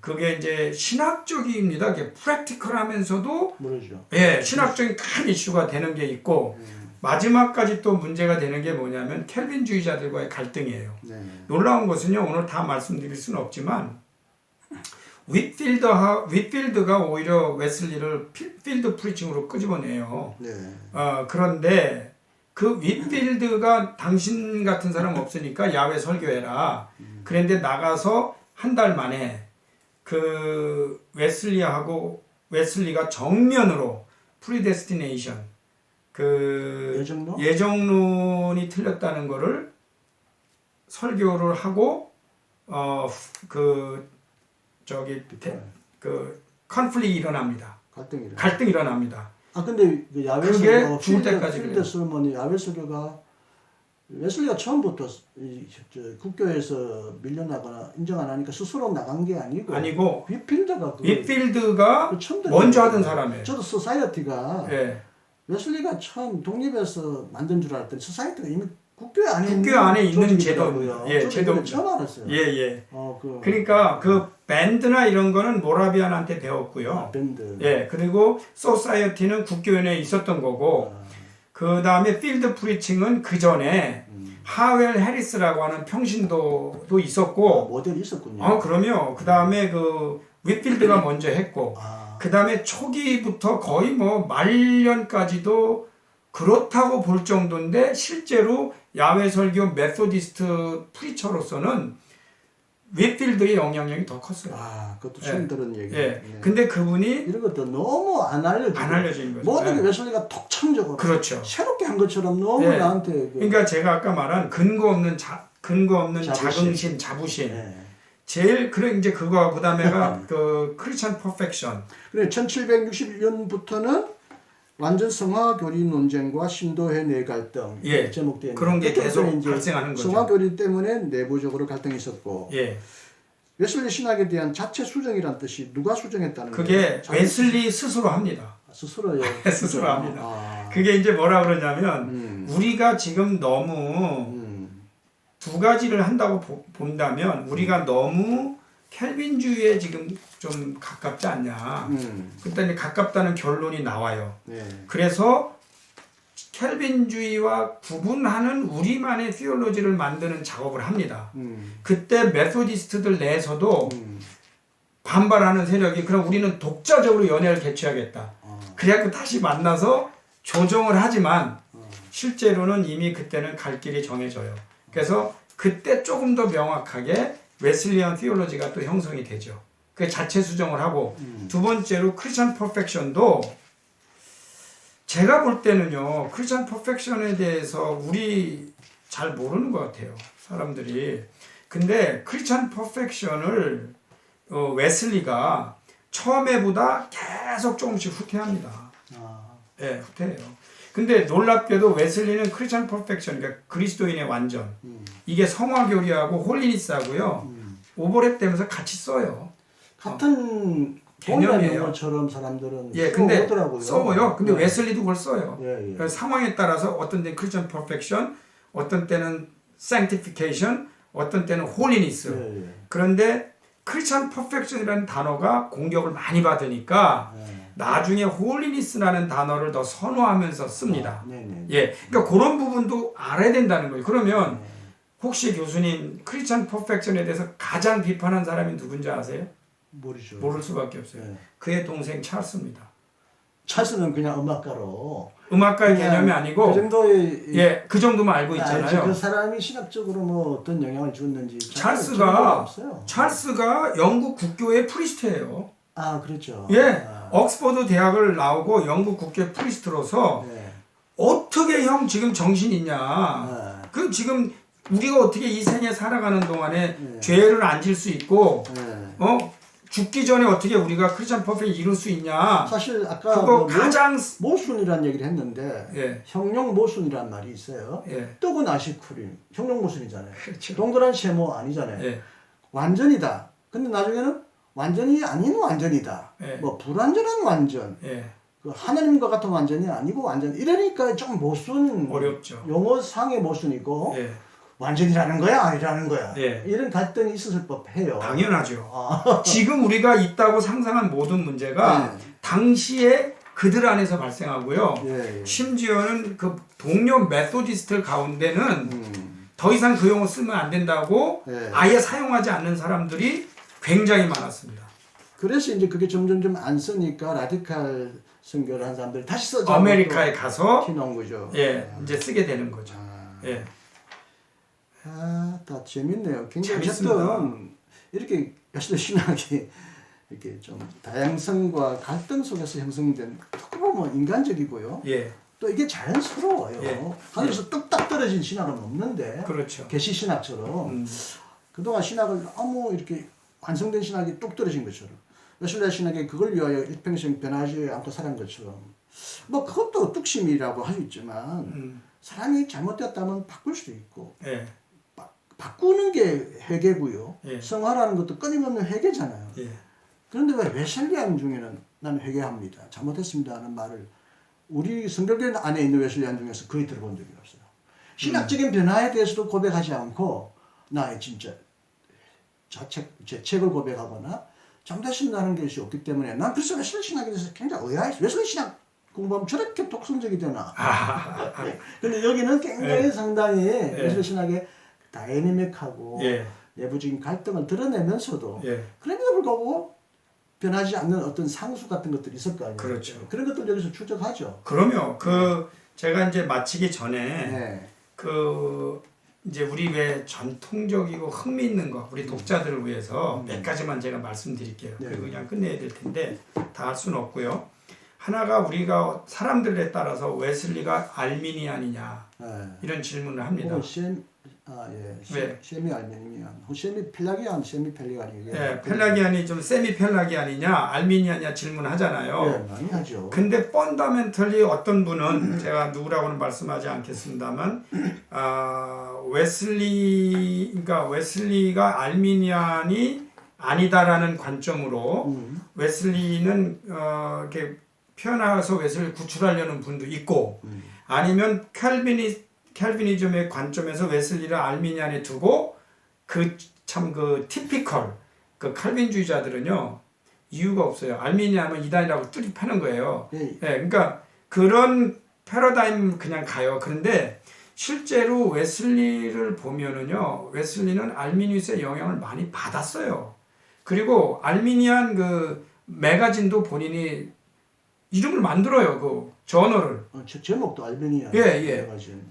그게 이제 신학적입니다. 그게 프랙티컬하면서도 모르죠. 예 신학적인 큰 이슈가 되는 게 있고 마지막까지 또 문제가 되는 게 뭐냐면 켈빈주의자들과의 갈등이에요. 네. 놀라운 것은요 오늘 다 말씀드릴 수는 없지만 윗필드가 오히려 웨슬리를 필드 프리칭으로 끄집어내요. 네. 그런데 그 윗필드가 당신 같은 사람 없으니까 야외 설교해라. 그런데 나가서 한 달 만에 그 웨슬리가 정면으로 프리데스티네이션 그 예정론이 틀렸다는 거를 설교를 하고 그 컨플릭이 일어납니다. 갈등이 일어납니다. 근데 그 야외 그게 설교 죽을 때까지 필드 설머니 야외 설교가 웨슬리가 처음부터 국교에서 밀려나거나 인정 안 하니까 스스로 나간 게 아니고 윗필드가 먼저 하던 사람이에요. 저도 소사이어티가 예. 웨슬리가 처음 독립해서 만든 줄 알았더니 소사이어티가 이미 국교 안에 있는 제도고요. 예, 제도 처음 알았어요. 예. 그러니까 그 밴드나 이런 거는 모라비안한테 배웠고요. 밴드. 예. 그리고 소사이어티는 국교연에 있었던 거고 그 다음에 필드 프리칭은 그 전에 하웰 해리스라고 하는 평신도도 있었고 모델이 있었군요. 그럼요. 그 다음에 그 윗필드가 먼저 했고 그 다음에 초기부터 거의 뭐 말년까지도 그렇다고 볼 정도인데 실제로 야외 설교 메소디스트 프리처로서는 윗필드의 영향력이 더 컸어요. 그것도 처음 들은 얘기예요. 예. 근데 그분이 이런 것도 너무 안 알려진 거죠. 모든 게 웨슬리가 독창적으로 그렇죠. 새롭게 한 것처럼 너무 나한테 그러니까 제가 아까 말한 근거 없는 자긍심, 자부심. 제일 그래 이제 그거 그다음에가 그 크리스천 퍼펙션. 그래 1761년부터는 완전 성화교리 논쟁과 신도회 내 갈등 제목된 그런 게 계속 발생하는 거죠. 성화교리 때문에 내부적으로 갈등이 있었고 웨슬리 신학에 대한 자체 수정이란 뜻이 누가 수정했다는 그게 웨슬리 스스로 합니다. 스스로요. 스스로 합니다. 그게 이제 뭐라 그러냐면 우리가 지금 너무 두 가지를 한다고 본다면 우리가 너무 켈빈주의에 지금 좀 가깝지 않냐. 그때 가깝다는 결론이 나와요. 그래서 켈빈주의와 구분하는 우리만의 티올로지를 만드는 작업을 합니다. 그때 메소디스트들 내에서도 반발하는 세력이 그럼 우리는 독자적으로 연회를 개최하겠다. 그래갖고 다시 만나서 조정을 하지만 실제로는 이미 그때는 갈 길이 정해져요. 그래서 그때 조금 더 명확하게 웨슬리안 티올로지가 또 형성이 되죠. 그 자체 수정을 하고 두 번째로 크리스천 퍼펙션도 제가 볼 때는요 크리스천 퍼펙션에 대해서 우리 잘 모르는 것 같아요 사람들이. 근데 크리스천 퍼펙션을 웨슬리가 처음에보다 계속 조금씩 후퇴합니다. 네, 후퇴해요. 근데 놀랍게도 웨슬리는 크리스천 퍼펙션, 그러니까 그리스도인의 완전, 이게 성화교리하고 홀리니스하고요 오버랩되면서 같이 써요. 같은 개념이에요. 것처럼 사람들은 근데 써오더라고요. 써요. 근데 웨슬리도 그걸 써요. 상황에 따라서 어떤 때는 크리스천 퍼펙션, 어떤 때는 sanctification, 어떤 때는 홀리니스. 그런데 크리스천 퍼펙션이라는 단어가 공격을 많이 받으니까 나중에 홀리니스라는 단어를 더 선호하면서 씁니다. 그러니까 그런 부분도 알아야 된다는 거예요. 그러면 혹시 교수님 크리스천 퍼펙션에 대해서 가장 비판한 사람이 누군지 아세요? 모르죠. 모를 수밖에 없어요. 그의 동생 찰스입니다. 찰스는 그냥 음악가의 개념이 아니고 그 정도의 그 정도만 알고 있잖아요. 그 사람이 신학적으로 뭐 어떤 영향을 줬는지 찰스가 영국 국교의 프리스트예요. 아 그렇죠. 예, 옥스퍼드 대학을 나오고 영국 국회 프리스트로서 네. 어떻게 형 지금 정신 있냐? 네. 그 지금 우리가 어떻게 이 생에 살아가는 동안에 네. 죄를 안 질 수 있고 네. 죽기 전에 어떻게 우리가 크리스천 퍼펙트 이룰 수 있냐? 사실 아까 그거 가장 모순이라는 얘기를 했는데 예. 형용 모순이라는 말이 있어요. 예. 뜨고 나시쿠린 형용 모순이잖아요. 그렇죠. 동그란 세모 아니잖아요. 예. 완전이다. 근데 나중에는 완전이 아닌 완전이다. 예. 뭐 불완전한 완전. 예. 그 하나님과 같은 완전이 아니고 완전. 이러니까 좀 모순. 어렵죠. 용어상의 모순이고 예. 완전이라는 거야 아니라는 거야. 예. 이런 갈등이 있었을 법해요. 당연하죠. 지금 우리가 있다고 상상한 모든 문제가 당시에 그들 안에서 발생하고요. 예. 심지어는 그 동료 메소디스트 가운데는 더 이상 그 용어 쓰면 안 된다고 예. 아예 사용하지 않는 사람들이 굉장히 많았습니다. 그래서 이제 그게 점점 좀 안 쓰니까 라디칼 선교를 한 사람들이 다시 써자. 아메리카에 가서 티나온 거죠. 예, 이제 쓰게 되는 거죠. 예. 다 재밌네요. 굉장히 재밌습니다. 어쨌든 이렇게 여시도 신학이 이렇게 좀 다양성과 갈등 속에서 형성된 어떻게 보면 인간적이고요. 예. 또 이게 자연스러워요. 예. 하늘에서 뚝딱 떨어진 신학은 없는데 그렇죠. 계시 신학처럼 그동안 신학을 너무 이렇게 완성된 신학이 뚝 떨어진 것처럼 웨슬레 신학이 그걸 위하여 일평생 변하지 않고 살은 것처럼 뭐 그것도 뚝심이라고 할 수 있지만 사람이 잘못됐다면 바꿀 수도 있고 예. 바꾸는 게 회개고요. 예. 성화라는 것도 끊임없는 회개잖아요. 예. 그런데 왜 웨슬리안 중에는 나는 회개합니다. 잘못했습니다 하는 말을 우리 성결교회 안에 있는 웨슬리안 중에서 거의 들어본 적이 없어요. 신학적인 변화에 대해서도 고백하지 않고 나의 진짜 제 책을 고백하거나 잘못했습니다는 것이 없기 때문에 난 그래서 웨슬리 신학에 대해서 굉장히 의아했어요. 웨슬리 신학 공부하면 저렇게 독선적이 되나. 근데 여기는 굉장히 상당히 웨슬리 신학의 다이내믹하고 내부적인 갈등을 드러내면서도 그럼에도 불구하고 변하지 않는 어떤 상수 같은 것들이 있을 거 아니에요. 그렇죠. 그런 것들 여기서 추적하죠. 그럼요. 제가 이제 마치기 전에 이제 우리 왜 전통적이고 흥미있는 거 우리 독자들을 위해서 몇 가지만 제가 말씀드릴게요. 그리고 그냥 끝내야 될 텐데 다 할 수는 없고요. 하나가 우리가 사람들에 따라서 웨슬리가 알미니안이냐 이런 질문을 합니다. 세미 알미니안, 세미 펠라기안, 세미 펠라기안. 예, 펠라기안이 좀 세미 펠라기안이냐 알미니안이냐 질문하잖아요. 네, 많이 하죠. 근데 펀더멘털리 어떤 분은 제가 누구라고는 말씀하지 않겠습니다만 그러니까 웨슬리가 알미니안이 아니다라는 관점으로 웨슬리는 이렇게 표현해서 웨슬리를 구출하려는 분도 있고 아니면 캘비니즘의 관점에서 웨슬리를 알미니안에 두고 그 티피컬 그 칼빈주의자들은요 이유가 없어요. 알미니안은 이단이라고 뚜리 패는 거예요. 그러니까 그런 패러다임 그냥 가요. 그런데 실제로 웨슬리를 보면은요 웨슬리는 알미니우스의 영향을 많이 받았어요. 그리고 알미니안 그 매거진도 본인이 이름을 만들어요. 그 저널을. 제목도 알미니안.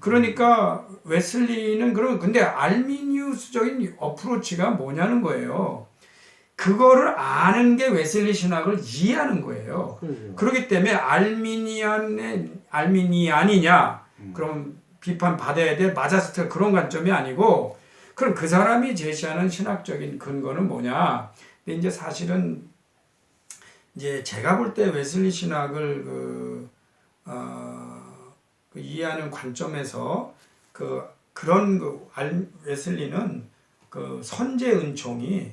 그러니까 웨슬리는 근데 알미니우스적인 어프로치가 뭐냐는 거예요. 그거를 아는 게 웨슬리 신학을 이해하는 거예요. 그렇죠. 그렇기 때문에 알미니안이냐 그럼 비판 받아야 돼 맞았을 때 그런 관점이 아니고 그럼 그 사람이 제시하는 신학적인 근거는 뭐냐? 근데 이제 사실은 이제 제가 볼 때 웨슬리 신학을 이해하는 관점에서 웨슬리는 그 선제 은총이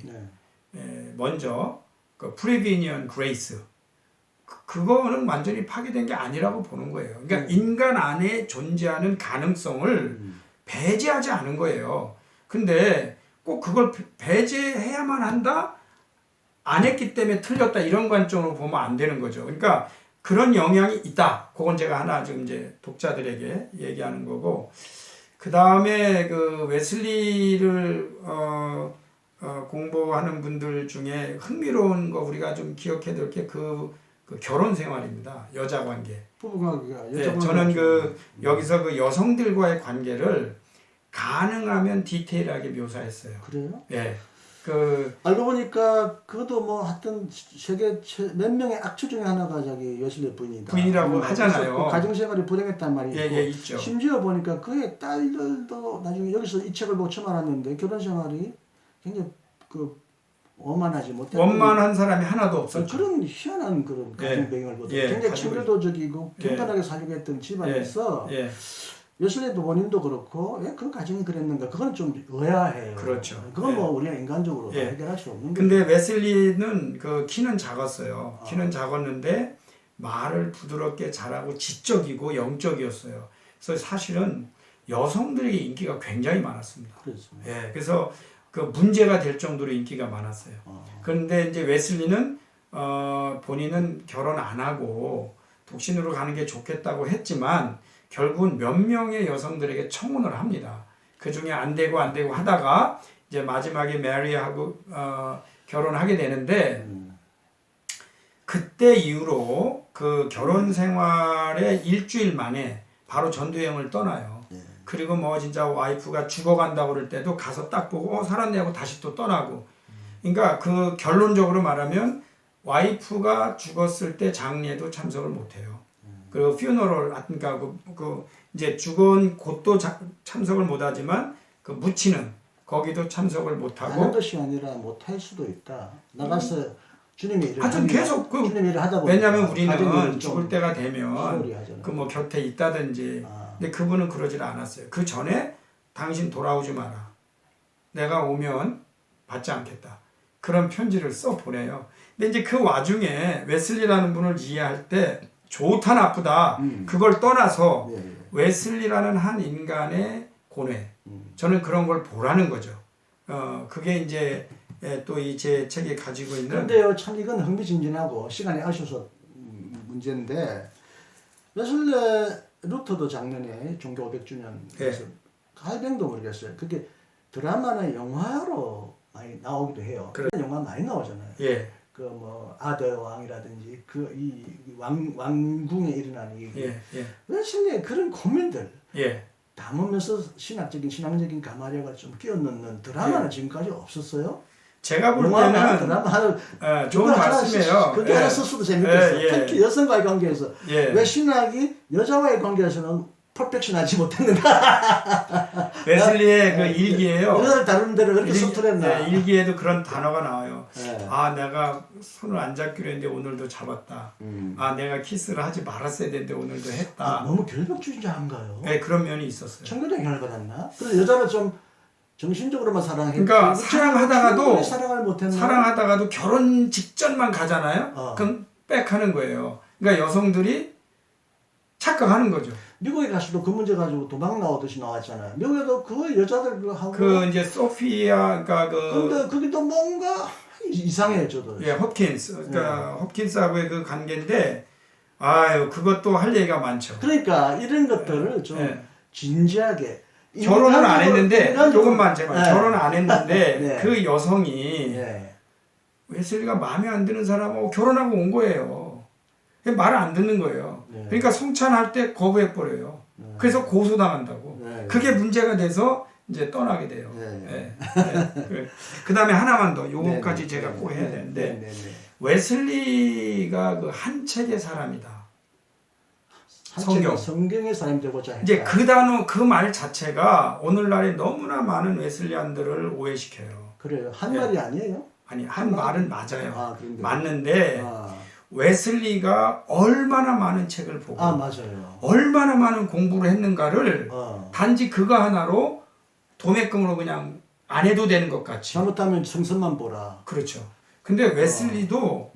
먼저 그 프리비니언 그레이스 그거는 완전히 파괴된 게 아니라고 보는 거예요. 그러니까 인간 안에 존재하는 가능성을 배제하지 않은 거예요. 근데 꼭 그걸 배제해야만 한다? 안 했기 때문에 틀렸다 이런 관점으로 보면 안 되는 거죠. 그러니까 그런 영향이 있다. 그건 제가 하나 지금 이제 독자들에게 얘기하는 거고 그 다음에 그 웨슬리를 공부하는 분들 중에 흥미로운 거 우리가 좀 기억해야 될 게 그 결혼 생활입니다. 여자 관계. 부부관계가 저는 여기서 그 여성들과의 관계를 가능하면 디테일하게 묘사했어요. 그래요? 예. 알고 보니까 그것도 뭐 하여튼 세계 몇 명의 악취 중에 하나가 저기 웨슬리 부인이라고 하잖아요. 그 가정생활이 불행했단 말이 있고 예, 있죠. 심지어 보니까 그의 딸들도 나중에 여기서 이 책을 보고 처음 알았는데 결혼생활이 굉장히 원만하지 못했던 원만한 사람이 하나도 없었죠. 그런 희한한 그런 가정 배경을 보다 굉장히 친교도적이고 경건하게 살려고 했던 집안에서 웨슬리도 본인도 그렇고 왜 그 가정이 그랬는가 그건 좀 의아해요. 그렇죠. 그건 뭐 우리가 인간적으로 다 해결할 수 없는 근데 웨슬리는 그 키는 작았어요. 키는 작았는데 말을 부드럽게 잘하고 지적이고 영적이었어요. 그래서 사실은 여성들에게 인기가 굉장히 많았습니다. 그렇습니다. 예, 그래서 그 문제가 될 정도로 인기가 많았어요. 그런데 이제 웨슬리는 본인은 결혼 안 하고 독신으로 가는 게 좋겠다고 했지만 결국은 몇 명의 여성들에게 청혼을 합니다. 그 중에 안 되고 하다가 이제 마지막에 메리하고 결혼하게 되는데 그때 이후로 그 결혼 생활의 일주일 만에 바로 전도여행을 떠나요. 그리고 뭐 진짜 와이프가 죽어간다고 그럴 때도 가서 딱 보고 살았네 하고 다시 또 떠나고. 그러니까 그 결론적으로 말하면 와이프가 죽었을 때 장례도 참석을 못해요. 그리고 퓨너럴, 그러니까 그 이제 죽은 곳도 참석을 못하지만 그 묻히는 거기도 참석을 못하고. 하는 것이 아니라 못할 수도 있다. 나가서 주님이 일을 하여튼 계속 주님이 일을 하다 보니까 왜냐하면 우리는 죽을 때가 되면 그 뭐 곁에 있다든지. 근데 그분은 그러질 않았어요. 그 전에 당신 돌아오지 마라. 내가 오면 받지 않겠다. 그런 편지를 써 보내요. 근데 이제 그 와중에 웨슬리라는 분을 이해할 때 좋다 나쁘다 그걸 떠나서 웨슬리라는 한 인간의 고뇌 저는 그런 걸 보라는 거죠. 그게 이제 또 이 제 책에 가지고 있는. 그런데요 참 이건 흥미진진하고 시간이 아쉬워서 문제인데 웨슬리 루터도 작년에 종교 500주년 그래서 할뱅도 모르겠어요. 그게 드라마나 영화로 많이 나오기도 해요. 그런 영화 많이 나오잖아요. 그 뭐 아들 왕이라든지 그 이 왕궁에 일어난 얘기. 웨슬리의 그런 고민들 담으면서 신앙적인 가마려가 좀 끼워넣는 드라마는 지금까지 없었어요. 제가 볼 때는 드라마 하나 좋은 말씀이에요. 그게 하나 썼어도 재밌겠어요. 특히 여성과의 관계에서 왜 신학이 여자와의 관계에서는 퍼펙션하지 못했는가? 웨슬리의 그 일기예요. 여자를 다루는 대로 그렇게 서툴했나? 일기에도 그런 단어가 나와요. 아 내가 손을 안 잡기로 했는데 오늘도 잡았다. 아 내가 키스를 하지 말았어야 되는데 오늘도 했다. 너무 결벽주의자인가요? 네 그런 면이 있었어요. 청교도 영향을 받았나? 그래서 여자를 좀 정신적으로만 사랑했지. 그러니까 사랑하다가도 결혼 직전만 가잖아요. 그럼 빽하는 거예요. 그러니까 여성들이 착각하는 거죠. 미국에 가서도 그 문제 가지고 도망 나오듯이 나왔잖아요. 미국에도 그 여자들 하고 그 이제 소피아 그러니까 근데 그게 또 뭔가 이상해요, 저도. 홉킨스 그러니까 홉킨스하고의 그 관계인데 아유 그것도 할 얘기가 많죠. 그러니까 이런 것들을 좀 진지하게 결혼은 안 했는데 조금만 제발 결혼은 안 했는데 그 여성이 웨슬리가 마음에 안 드는 사람하고 결혼하고 온 거예요. 말을 안 듣는 거예요. 그러니까 성찬할 때 거부해 버려요. 그래서 고소당한다고. 그게 문제가 돼서 이제 떠나게 돼요. 그 다음에 하나만 더 요거까지 제가 꼭 해야 되는데 웨슬리가 그 한 책의 사람이다. 성경의 사람이 되고자 했다. 이제 그 단어 그 말 자체가 오늘날에 너무나 많은 웨슬리안들을 오해시켜요. 그래요. 한 말이 아니에요? 아니 한 말은 맞아요. 그런데. 맞는데 웨슬리가 얼마나 많은 책을 보고 맞아요. 얼마나 많은 공부를 했는가를 단지 그거 하나로 도매금으로 그냥 안 해도 되는 것 같이. 잘못하면 성서만 보라. 그렇죠. 근데 웨슬리도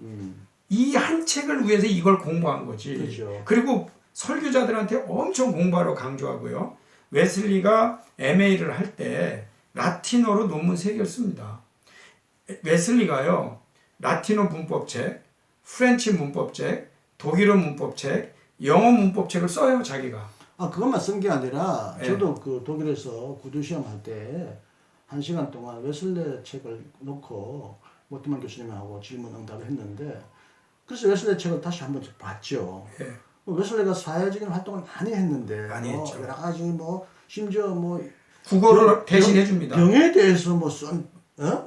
이 한 책을 위해서 이걸 공부한 거지. 그렇죠. 그리고 설교자들한테 엄청 공부하러 강조하고요. 웨슬리가 MA를 할 때 라틴어로 논문 3개를 씁니다. 웨슬리가요. 라틴어 문법책, 프렌치 문법책, 독일어 문법책, 영어 문법책을 써요. 자기가. 그것만 쓴 게 아니라 저도 그 독일에서 구두시험 할 때 1시간 동안 웨슬리 책을 놓고 모트만 교수님하고 질문 응답을 했는데 그래서 웨슬리 책을 다시 한번 봤죠. 웨슬리가 사회적인 활동을 많이 했는데 많이 했죠. 여러 가지 심지어 국어를 대신 해줍니다. 병에 대해서 쓴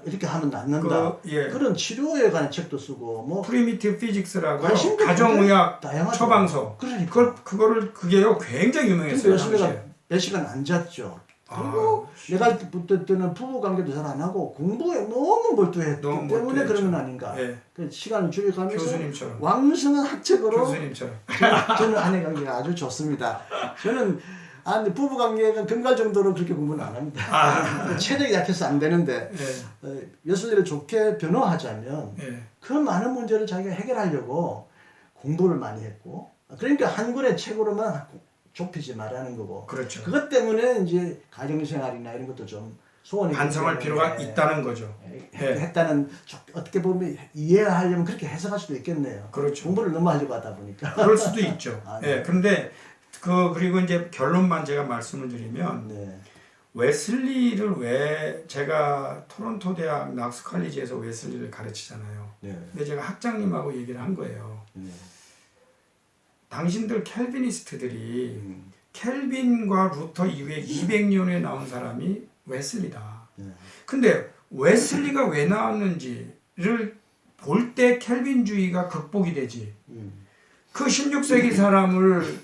이렇게 하면 낫는다. 예. 그런 치료에 관한 책도 쓰고 뭐 프리미티브 피직스라고 관심도 가정의학 다양하죠. 처방서. 그러니까. 그게요 굉장히 유명했어요. 근데 웨슬리가 당시에. 몇 시간 안 잤죠. 그리고 내가 붙을 때는 부부 관계도 잘 안 하고 공부에 너무 몰두했기 너무 때문에 몰두했죠. 그런 건 아닌가. 예. 그 시간을 줄여가면서 교수님처럼. 왕성한 학책으로 교수님처럼. 저는 아내 관계가 아주 좋습니다. 저는 부부 관계가 금갈 정도로 그렇게 공부는 안 합니다. 체력이 약해서 안 되는데 예. 웨슬리를 좋게 변호하자면 예. 그 많은 문제를 자기가 해결하려고 공부를 많이 했고 그러니까 한 권의 책으로만 좁히지 말라는 거고 그렇죠. 그것 때문에 이제 가정생활이나 이런 것도 좀 소원이 반성할 필요가 있다는 거죠. 했다는 어떻게 보면 이해하려면 그렇게 해석할 수도 있겠네요. 그렇죠. 공부를 너무 하려고 하다 보니까. 그럴 수도 있죠. 네. 예. 그런데 그리고 이제 결론만 제가 말씀을 드리면 네. 웨슬리를 왜 제가 토론토 대학 낙스 칼리지에서 웨슬리를 가르치잖아요. 네. 근데 제가 학장님하고 얘기를 한 거예요. 네. 당신들 켈비니스트들이 켈빈과 루터 이후에 200년에 나온 사람이 웨슬리다. 네. 근데 웨슬리가 왜 나왔는지를 볼 때 켈빈주의가 극복이 되지. 그 16세기 사람을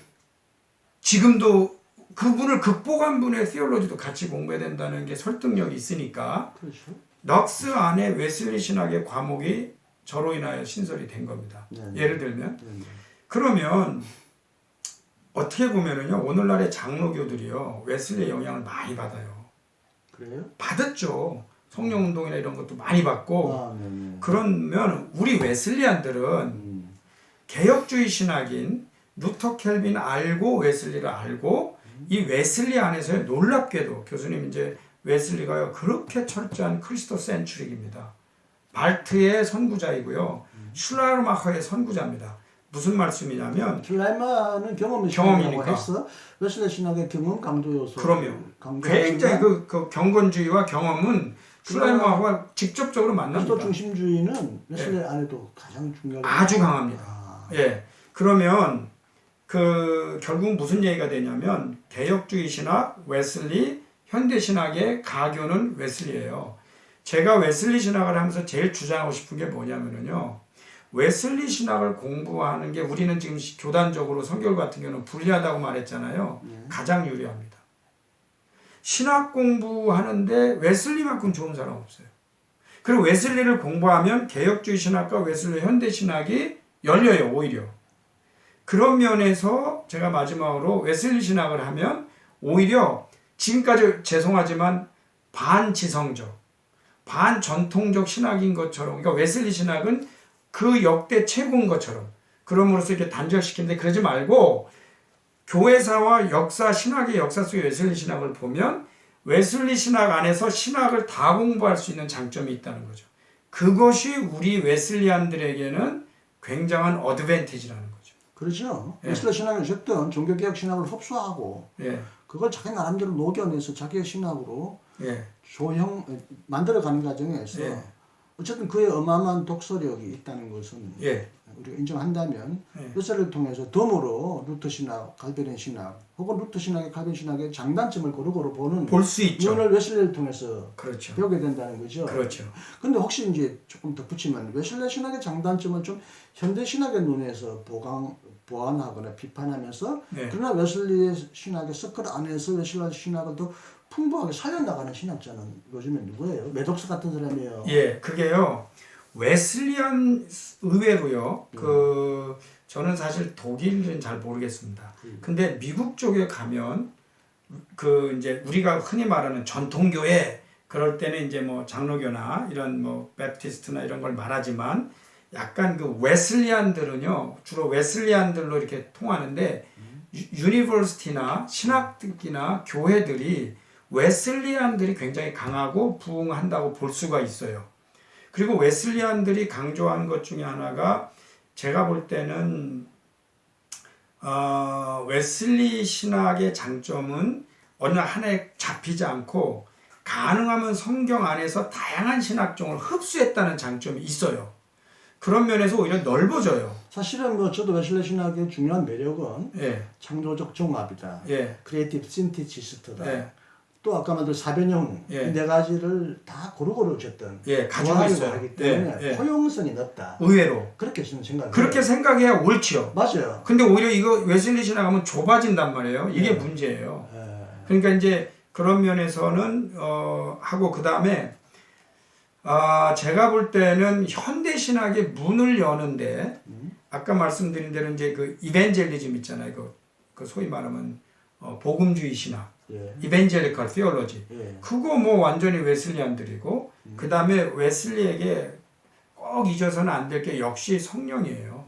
지금도 그분을 극복한 분의 theology도 같이 공부해야 된다는 게 설득력이 있으니까 그렇죠. 넉스 안에 웨슬리 신학의 과목이 저로 인하여 신설이 된 겁니다. 네. 예를 들면 네. 그러면 어떻게 보면은요 오늘날의 장로교들이요 웨슬리의 영향을 많이 받아요. 그래요? 받았죠. 성령운동이나 이런 것도 많이 받고 네. 그러면 우리 웨슬리안들은 개혁주의 신학인 루터 켈빈 알고 웨슬리를 알고 이 웨슬리 안에서의 놀랍게도 교수님 이제 웨슬리가요 그렇게 철저한 크리스토 센츄릭입니다. 발트의 선구자이고요 슐라르마커의 선구자입니다. 무슨 말씀이냐면 슐라이마는 경험이니까 했어. 웨슬리 신학의 경험 강조 요소. 그럼요. 굉장히 그 경건주의와 경험은 슐라이마와 직접적으로 만납니다. 그리스도 중심주의는 웨슬리 안에도 가장 중요하게 아주 강합니다. 예. 그러면 결국 무슨 얘기가 되냐면 개혁주의 신학, 웨슬리, 현대 신학의 가교는 웨슬리예요. 제가 웨슬리 신학을 하면서 제일 주장하고 싶은 게 뭐냐면요. 웨슬리 신학을 공부하는 게 우리는 지금 교단적으로 성결 같은 경우는 불리하다고 말했잖아요. 가장 유리합니다. 신학 공부하는데 웨슬리만큼 좋은 사람 없어요. 그리고 웨슬리를 공부하면 개혁주의 신학과 웨슬리 현대 신학이 열려요, 오히려. 그런 면에서 제가 마지막으로 웨슬리 신학을 하면 오히려 지금까지 죄송하지만 반지성적, 반전통적 신학인 것처럼 그러니까 웨슬리 신학은 그 역대 최고인 것처럼 그럼으로써 이렇게 단절시키는데 그러지 말고 교회사와 역사, 신학의 역사 속의 웨슬리 신학을 보면 웨슬리 신학 안에서 신학을 다 공부할 수 있는 장점이 있다는 거죠. 그것이 우리 웨슬리안들에게는 굉장한 어드밴티지라는 거죠. 그렇죠. 예. 웨슬리 신학은 어쨌든 종교개혁 신학을 흡수하고 예. 그걸 자기 나름대로 녹여내서 자기의 신학으로 예. 만들어가는 과정에서 예. 어쨌든 그의 어마어마한 독서력이 있다는 것은 예. 우리가 인정한다면 예. 웨슬리를 통해서 덤으로 루터 신학, 칼빈 신학 혹은 루터 신학의 칼빈 신학의 장단점을 고루고루 보는 볼 수 있죠. 면을 웨슬리를 통해서 그렇죠. 배우게 된다는 거죠. 그렇죠. 근데 혹시 이제 조금 덧붙이면 웨슬리 신학의 장단점은 좀 현대 신학의 눈에서 보완하거나 비판하면서 네. 그러나 웨슬리의 신학의 서클 안에서 웨슬리 신학을 더 풍부하게 살려나가는 신학자는 요즘에 누구예요? 매독스 같은 사람이에요. 예, 그게요. 웨슬리안 의외로요. 저는 사실 독일은 잘 모르겠습니다. 근데 미국 쪽에 가면 이제 우리가 흔히 말하는 전통교회 그럴 때는 이제 뭐 장로교나 이런 뭐 베프티스트나 이런 걸 말하지만 약간 그 웨슬리안들은요. 주로 웨슬리안들로 이렇게 통하는데 유니버시티나 신학이나 교회들이 웨슬리안들이 굉장히 강하고 부흥한다고 볼 수가 있어요. 그리고 웨슬리안들이 강조한 것 중에 하나가 제가 볼 때는 웨슬리 신학의 장점은 어느 하나에 잡히지 않고 가능하면 성경 안에서 다양한 신학종을 흡수했다는 장점이 있어요. 그런 면에서 오히려 넓어져요. 사실은 뭐 저도 웨슬리 신학의 중요한 매력은 예. 창조적 종합이다. 예. 크리에이티브 신티시스트다. 예. 또 아까 말한 사변형 예. 이 네 가지를 다 고루고루 어쨌든 예, 가지고 조화를 있어요. 하기 때문에 예, 예. 포용성이 높다. 의외로 그렇게 저는 생각해요. 그렇게 생각해야 옳지요. 맞아요. 근데 오히려 이거 웨슬리 신학하면 좁아진단 말이에요. 이게 네. 문제예요. 예. 그러니까 이제 그런 면에서는 하고 그 다음에 제가 볼 때는 현대 신학의 문을 여는데 아까 말씀드린 대로 이제 그 이벤젤리즘 있잖아요. 그 소위 말하면 복음주의 신학, 예. 이벤젤리컬 티올로지. 예. 그거 뭐 완전히 웨슬리안들이고 그 다음에 웨슬리에게 꼭 잊어서는 안 될 게 역시 성령이에요.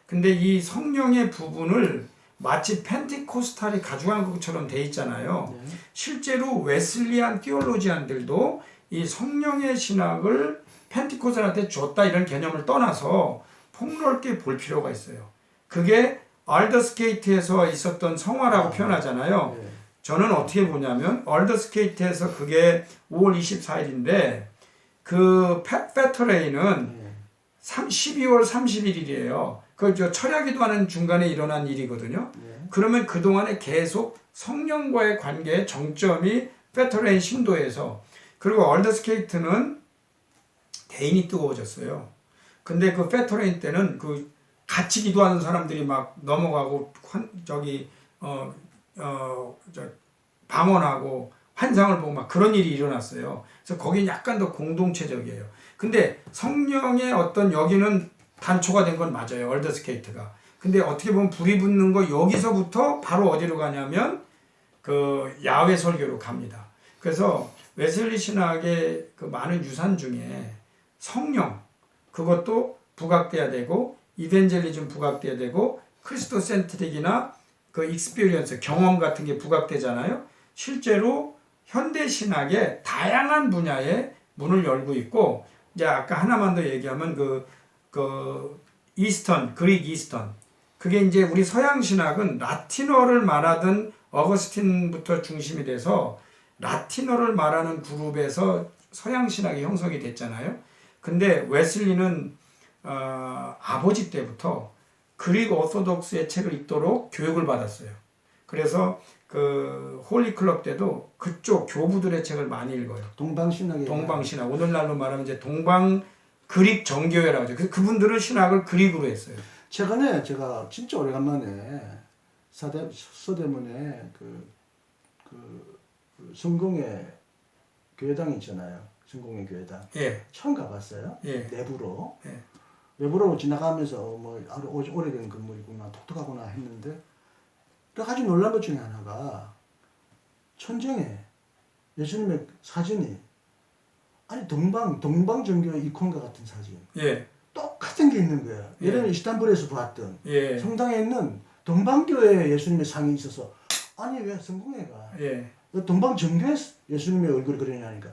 근데 이 성령의 부분을 마치 펜티코스탈이 가져간 것처럼 돼 있잖아요. 네. 실제로 웨슬리안 티올로지안들도 이 성령의 신학을 펜티코스탈한테 줬다 이런 개념을 떠나서 폭넓게 볼 필요가 있어요. 그게 알더스케이트에서 있었던 성화라고 표현하잖아요. 예. 저는 어떻게 보냐면 알더스케이트에서 그게 5월 24일인데 그 페터레이는 예. 12월 31일이에요. 그 철야기도하는 중간에 일어난 일이거든요. 예. 그러면 그 동안에 계속 성령과의 관계의 정점이 페터레인 신도에서 그리고 얼더스케이트는 대인이 뜨거워졌어요. 근데 그 페터레인 때는 그 같이 기도하는 사람들이 막 넘어가고 방언하고 환상을 보고 막 그런 일이 일어났어요. 그래서 거긴 약간 더 공동체적이에요. 근데 성령의 어떤 여기는 단초가 된 건 맞아요. 얼더스케이트가. 근데 어떻게 보면 불이 붙는 거 여기서부터 바로 어디로 가냐면 그 야외 설교로 갑니다. 그래서 웨슬리 신학의 그 많은 유산 중에 성령 그것도 부각돼야 되고 이벤젤리즘 부각돼야 되고 크리스토센트릭이나 그 익스피리언스 경험 같은 게 부각되잖아요. 실제로 현대 신학의 다양한 분야에 문을 열고 있고 이제 아까 하나만 더 얘기하면 그 이스턴 그릭 이스턴 그게 이제 우리 서양 신학은 라틴어를 말하던 어거스틴부터 중심이 돼서 라틴어를 말하는 그룹에서 서양 신학이 형성이 됐잖아요. 근데 웨슬리는 아버지 때부터 그릭 오소독스의 책을 읽도록 교육을 받았어요. 그래서 그 홀리 클럽 때도 그쪽 교부들의 책을 많이 읽어요. 동방신학이 동방신학. 오늘날로 말하면 이제 동방 그릭 정교회라고 하죠. 그래서 그분들은 신학을 그릭으로 했어요. 최근에 제가 진짜 오래간만에 서대문에 그 성공회 교회당 있잖아요. 성공회 교회당. 예. 처음 가봤어요. 예. 내부로. 예. 외부로 지나가면서 뭐 아주 오래된 건물이구나 독특하구나 했는데 또 아주 놀란 것 중에 하나가 천정에 예수님의 사진이 아니 동방정교의 이콘과 같은 사진 예. 똑같은 게 있는 거야. 예. 예를 들면 이스탄불에서 봤던 예. 성당에 있는 동방교회 예수님의 상이 있어서 아니 왜 성공회가 예. 동방정교회 예수님의 얼굴이 그러냐니까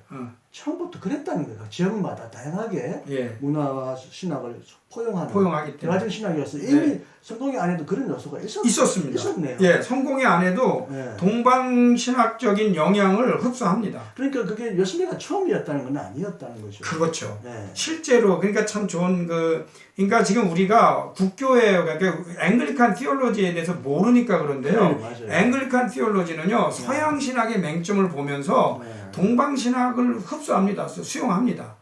처음부터 그랬다는 거예요. 지역마다 다양하게 예. 문화와 신학을 포용하는 포용하기 때문에. 대화적 신학이었어. 이미 네. 성공회 안에도 그런 요소가 있었습니다. 있었네요. 예, 성공회 안에도 네. 동방신학적인 영향을 흡수합니다. 그러니까 그게 웨슬리가 처음이었다는 건 아니었다는 거죠. 그렇죠. 네. 실제로 그러니까 참 좋은 그러니까 지금 우리가 국교회 그러니까 앵글리칸 티올로지에 대해서 모르니까 그런데요. 네, 맞아요. 앵글리칸 티올로지는요 서양 신학의 맹점을 보면서 네. 동방 신학을 흡수합니다. 수용합니다.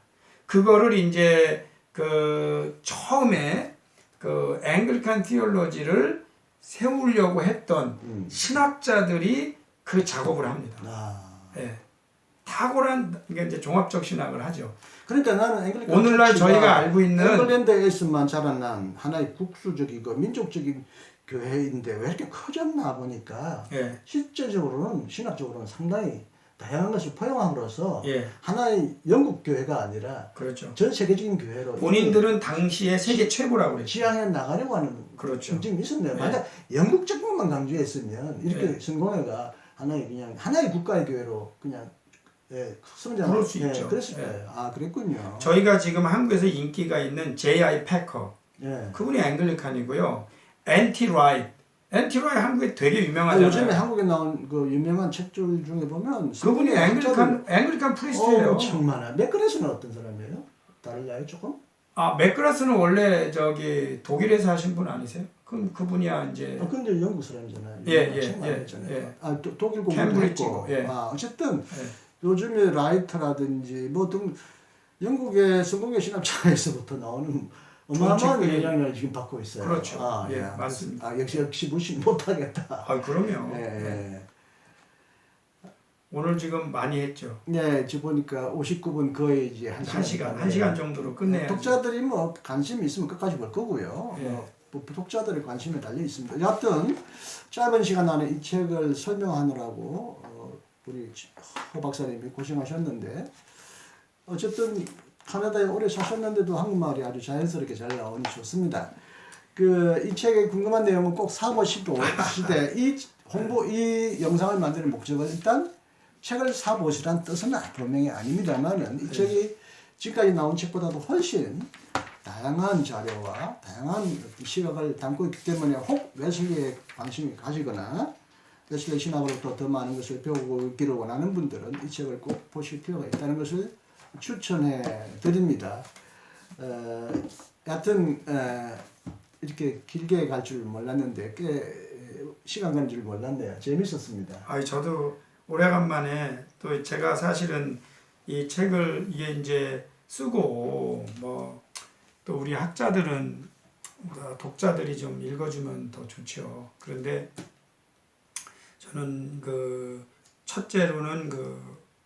그거를 이제 그 처음에 그 앵글리칸 티올로지를 세우려고 했던 신학자들이 그 작업을 합니다. 예. 탁월한 그러니까 이제 종합적 신학을 하죠. 그러니까 나는 앵글리칸 오늘날 처치가 저희가 알고 있는 잉글랜드에서만 자라난 하나의 국수적이고 민족적인 교회인데 왜 이렇게 커졌나 보니까 예. 실제적으로는 신학적으로는 상당히 다양한 것을 포용함으로써 예. 하나의 영국 교회가 아니라 그렇죠. 전 세계적인 교회로 본인들은 당시에 세계 최고라고 그랬죠. 지향해 나가려고 하는 그렇죠. 움직임이 있었네요. 네. 만약 영국적 것만 강조했으면 이렇게 네. 성공회가 하나의 국가의 교회로 그냥 성장 그럴 수 있죠. 그랬을 예. 거예요. 아 그랬군요. 저희가 지금 한국에서 인기가 있는 J.I. 패커 예. 그분이 앵글리칸이고요. 엔티 라이트 한국에 되게 유명하잖아요. 요즘에 한국에 나온 그 유명한 책들 중에 보면 그분이 앵글리칸 프리스트예요. 엄청 많아. 맥그레스는 어떤 사람이에요? 달라요 조금? 맥그라스는 원래 저기 독일에서 하신 분 아니세요? 그럼 그분이야 이제 근데 영국 사람이잖아요. 예. 독일 공부도 했고. 예. 어쨌든 예. 요즘에 라이터라든지 뭐 등 영국의 성공의 신학자에서부터 나오는 어마어마한 책들이- 영향을 지금 받고 있어요. 그렇죠. 예, 맞습니다. 역시 무시 못하겠다. 그럼요. 예. 네. 오늘 지금 많이 했죠. 네, 지금 보니까 59분 거의 이제 한 시간 정도로 끝내야죠. 독자들이 뭐 관심이 있으면 끝까지 볼 거고요. 예. 독자들의 관심에 달려 있습니다. 여하튼 짧은 시간 안에 이 책을 설명하느라고 우리 허 박사님이 고생하셨는데 어쨌든 캐나다에 오래 사셨는데도 한국말이 아주 자연스럽게 잘 나오니 좋습니다. 이 책의 궁금한 내용은 꼭 사보시고 시대 이 영상을 만드는 목적은 일단 책을 사보시란 뜻은 분명히 아닙니다만은 이 책이 지금까지 나온 책보다도 훨씬 다양한 자료와 다양한 시각을 담고 있기 때문에 혹 웨슬리에 관심이 가지거나 웨슬리 신학으로부터 더 많은 것을 배우기를 원하는 분들은 이 책을 꼭 보실 필요가 있다는 것을 추천해 드립니다. 여하튼 이렇게 길게 갈 줄 몰랐는데 꽤 시간 가는 줄 몰랐네요. 재밌었습니다. 저도 오래간만에 또 제가 사실은 이 책을 이게 이제 쓰고 뭐 또 우리 학자들은 독자들이 좀 읽어주면 더 좋죠. 그런데 저는 첫째로는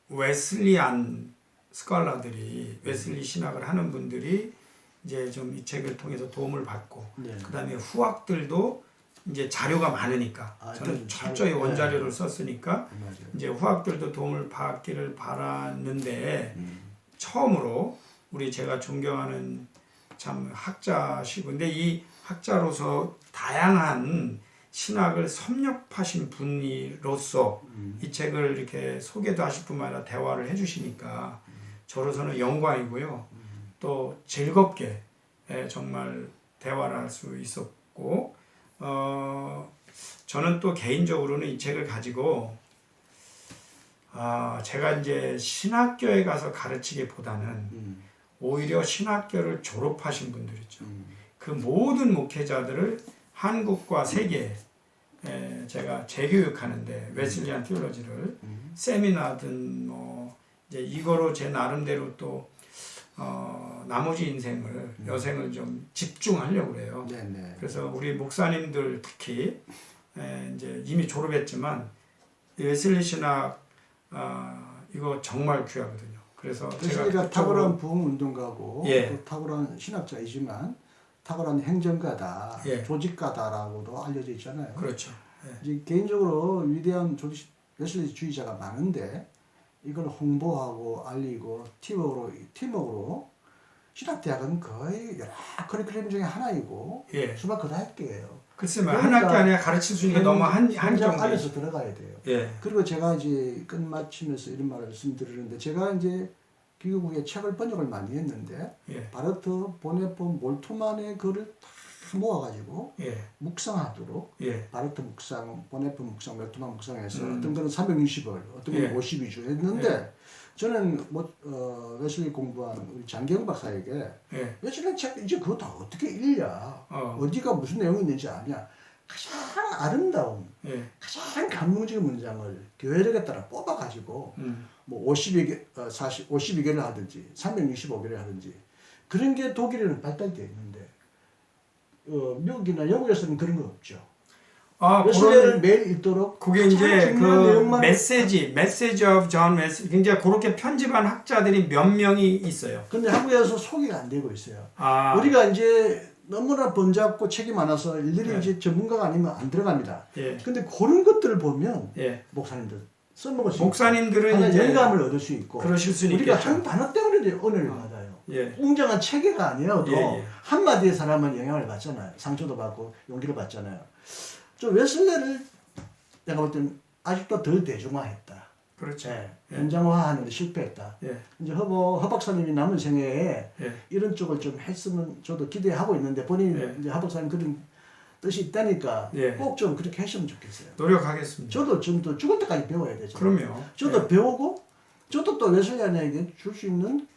웨슬리안 스칼라들이 웨슬리 신학을 하는 분들이 이제 좀 이 책을 통해서 도움을 받고 그다음에 후학들도 이제 자료가 많으니까 저는 철저히 원자료를 썼으니까 이제 후학들도 도움을 받기를 바랐는데 처음으로 제가 존경하는 참 학자시고 근데 이 학자로서 다양한 신학을 섭렵하신 분이로서 이 책을 이렇게 소개도 하실 뿐만 아니라 대화를 해주시니까 저로서는 영광이고요. 또 즐겁게 정말 대화를 할 수 있었고 저는 또 개인적으로는 이 책을 가지고 제가 이제 신학교에 가서 가르치기보다는 오히려 신학교를 졸업하신 분들 있죠. 그 모든 목회자들을 한국과 세계에 제가 재교육하는데 웨슬리안 티올로지를 세미나든 뭐 이제 이거로 제 나름대로 또 나머지 인생을 여생을 좀 집중하려고 그래요. 네네. 그래서 우리 목사님들 특히 이제 이미 졸업했지만 웨슬리 신학 이거 정말 귀하거든요. 그래서 제가 탁월한 부흥 운동가고 예. 또 탁월한 신학자이지만 탁월한 행정가다, 예. 조직가다라고도 알려져 있잖아요. 그렇죠. 예. 이제 개인적으로 위대한 웨슬리주의자가 많은데 이걸 홍보하고 알리고 팀워크로 신학대학은 거의 여러 커리큘럼 중에 하나이고 예. 수박 고등학교예요. 글쎄 뭐 한 학기 안에 가르칠 수 있는 게 너무 현장 한정돼. 안에서 들어가야 돼요. 예. 그리고 제가 이제 끝마치면서 이런 말씀드리는데 제가 이제 기국 후에 책을 번역을 많이 했는데 예. 바르트, 보네폰, 몰트만의 글을 다 모아가지고 예. 묵상하도록 예. 바르트 묵상, 보네폰 묵상, 몰트만 묵상해서 어떤 거는 360을, 어떤 거는 예. 52주 했는데 저는 웨슬리 공부한 우리 장경 박사에게 예. 웨슬리 책 이제 그거 다 어떻게 읽냐, 어디가 무슨 내용이 있는지 아냐, 가장 아름다운, 가장 감동적인 문장을 교회력에 따라 뽑아가지고 뭐 52개를 하든지 365개를 하든지 그런 게 독일에는 발달되어 있는데 미국이나 영국에서는 그런 거 없죠. 웨슬리를 매일 읽도록 그게 이제 그 메시지 of John Wesley 굉장히 그렇게 편집한 학자들이 몇 명이 있어요. 근데 한국에서 소개가 안 되고 있어요. 우리가 이제 너무나 번잡고 책이 많아서 일일이 이제 전문가가 아니면 안 들어갑니다. 근데 그런 것들을 보면 목사님들 써먹을 수 목사님들은 있고 영감을 얻을 수 있고 그러실 수 우리가 있겠죠. 한 단어 때문에 이제 은혜를 받아요. 웅장한 체계가 아니어도 한마디의 사람은 영향을 받잖아요. 상처도 받고 용기를 받잖아요. 좀 웨슬리를 내가 볼 때는 아직도 덜 대중화했다. 그렇죠. 현장화하는 데 실패했다. 이제 허 박사님이 남은 생애에 이런 쪽을 좀 했으면 저도 기대하고 있는데 본인이 이제 허 박사님 그런 뜻이 있다니까 꼭 좀 그렇게 했으면 좋겠어요. 노력하겠습니다. 저도 좀 더 죽을 때까지 배워야 되죠. 그럼요. 저도 배우고 저도 또 웨슬리안에게 줄 수 있는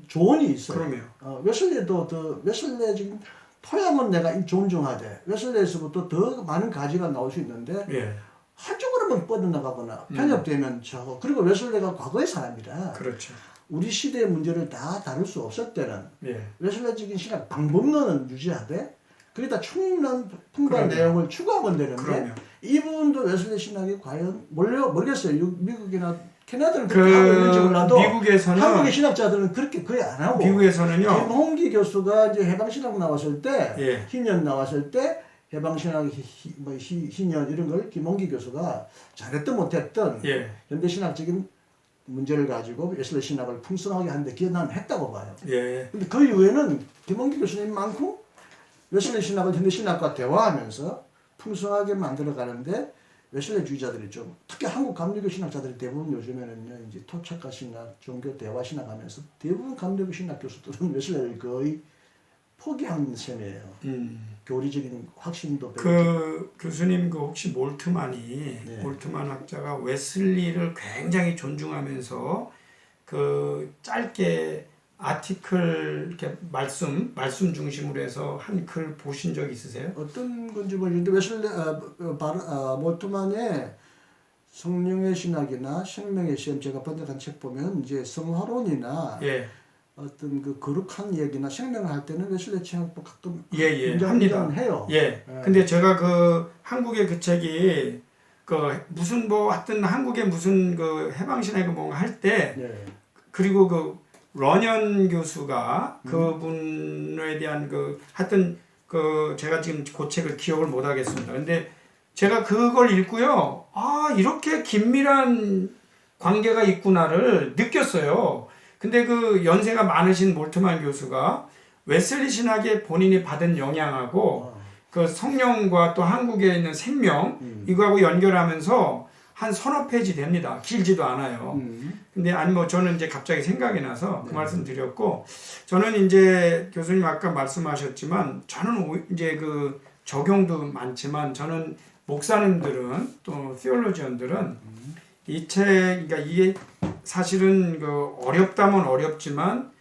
조언이 있어요. 그럼요. 웨슬리도 웨슬리 지금 토양은 내가 존중하되 웨슬레에서부터 더 많은 가지가 나올 수 있는데 예. 한쪽으로만 뻗어나가거나 편협되면 저거. 그리고 웨슬레가 과거의 사람이라 그렇죠. 우리 시대의 문제를 다 다룰 수 없을 때는 예. 웨슬레적인 신학 방법론은 유지하되 거기다 충분한 풍부한 그럼요. 내용을 추가하면 되는데 그럼요. 이 부분도 웨슬레 신학이 과연 모르겠어요. 미국이나 캐나다는 그렇게 하고 있는지 몰라도 미국에서는 한국의 신학자들은 그렇게 거의 안 하고 미국에서는요. 김홍기 교수가 이제 해방신학 나왔을 때 예. 희년 나왔을 때 해방신학 뭐 희년 이런 걸 김홍기 교수가 잘했든 못했든 예. 현대신학적인 문제를 가지고 웨슬레 신학을 풍성하게 하는데 기여 난 했다고 봐요. 예. 근데 그 이후에는 김홍기 교수님만큼 웨슬레 신학을 현대신학과 대화하면서 풍성하게 만들어가는데 웨슬레 주의자들이 좀 특히 한국 감리교 신학자들이 대부분 요즘에는요 이제 토착화 신학, 종교 대화 신학 하면서 대부분 감리교 신학 교수들은 웨슬레를 거의 포기한 셈이에요. 교리적인 확신도 그 교수님 그 혹시 몰트만이 네. 몰트만 학자가 웨슬리를 굉장히 존중하면서 그 짧게 아티클 이렇게 말씀 중심으로 해서 한 글 보신 적 있으세요? 어떤 건지 모르겠는데 웨슬레 몰트만의 성령의 신학이나 생명의 시험 제가 번역한 책 보면 이제 성화론이나 예. 어떤 그 거룩한 얘기나 생명을 할 때는 웨슬레 책도 가끔 예, 합니다. 해요. 예. 근데 제가 그 한국의 그 책이 그 무슨 뭐 하여튼 한국의 무슨 그 해방신학이 뭔가 할 때 네. 그리고 그 런연 교수가 그분에 대한 그 하여튼 그 제가 지금 그 책을 기억을 못 하겠습니다. 근데 제가 그걸 읽고요. 아, 이렇게 긴밀한 관계가 있구나를 느꼈어요. 근데 그 연세가 많으신 몰트만 교수가 웨슬리 신학에 본인이 받은 영향하고 그 성령과 또 한국에 있는 생명 이거하고 연결하면서 한 서너 페이지 됩니다. 길지도 않아요. 근데 아니 뭐 저는 이제 갑자기 생각이 나서 그 말씀 드렸고 저는 이제 교수님 아까 말씀하셨지만 저는 이제 그 적용도 많지만 저는 목사님들은 또 theologian들은 이 책, 그러니까 이게 사실은 그 어렵다면 어렵지만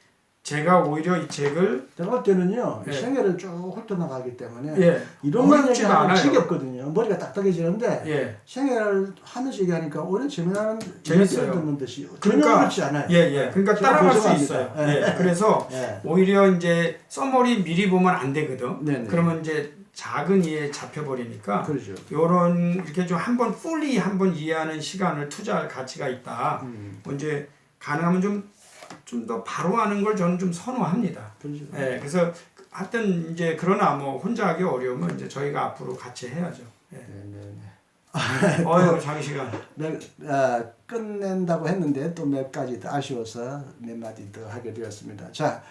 제가 오히려 이 책을 제가 볼 때는요 예. 생애를 쭉 훑어나가기 때문에 예. 이론만 어렵지가 얘기하면 않아요. 지겹거든요. 머리가 딱딱해지는데 예. 생애를 하면서 얘기하니까 오히려 재미나는 재밌어요. 얘기를 듣는 듯이 전혀 그러니까 그렇지 않아요. 예, 예. 그러니까 제가 따라갈 수 보정합니다. 있어요. 예. 예. 그래서 예. 오히려 이제 써머리 미리 보면 안 되거든. 네네. 그러면 이제 작은 이해에 잡혀버리니까 그러죠. 요런 이렇게 좀 한번 fully 한번 이해하는 시간을 투자할 가치가 있다. 이제 가능하면 좀 더 바로 하는 걸 저는 좀 선호합니다. 그러죠. 예, 그래서 하여튼 이제 그러나 뭐 혼자 하기 어려우면 이제 저희가 앞으로 같이 해야죠. 예. 네네네. 어휴 장시간. 끝낸다고 했는데 또 몇 가지 더 아쉬워서 몇 마디 더 하게 되었습니다. 자,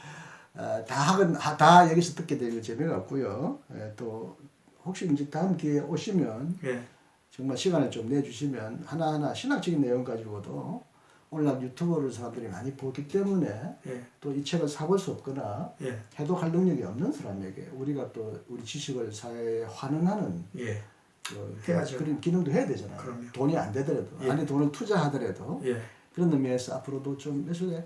다 여기서 듣게 되면 재미가 없고요. 또 혹시 이제 다음 기회에 오시면 예. 정말 시간을 좀 내주시면 하나하나 신학적인 내용 가지고도 오늘날 유튜브를 사람들이 많이 보기 때문에 예. 또 이 책을 사볼 수 없거나 예. 해독할 능력이 없는 사람에게 우리가 또 우리 지식을 사회에 환원하는 예. 해야죠. 그런 기능도 해야 되잖아요. 그럼요. 돈이 안 되더라도 예. 안에 돈을 투자하더라도 예. 그런 의미에서 앞으로도 좀 예술의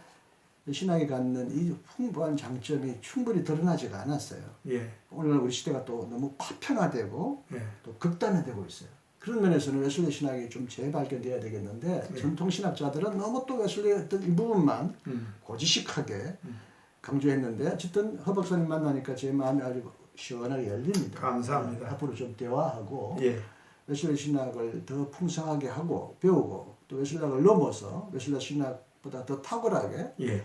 신학이 갖는 이 풍부한 장점이 충분히 드러나지가 않았어요. 예. 오늘날 우리 시대가 또 너무 파편화되고 예. 또 극단화되고 있어요. 그런 면에서는 웨슬리 신학이 좀 재발견돼야 되겠는데 전통 신학자들은 너무 또 웨슬리 어떤 이 부분만 고지식하게 강조했는데 어쨌든 허 박사님 만나니까 제 마음이 아주 시원하게 열립니다. 감사합니다. 앞으로 좀 대화하고 예. 웨슬리 신학을 더 풍성하게 하고 배우고 또 웨슬리 신학을 넘어서 웨슬리 신학보다 더 탁월하게 예.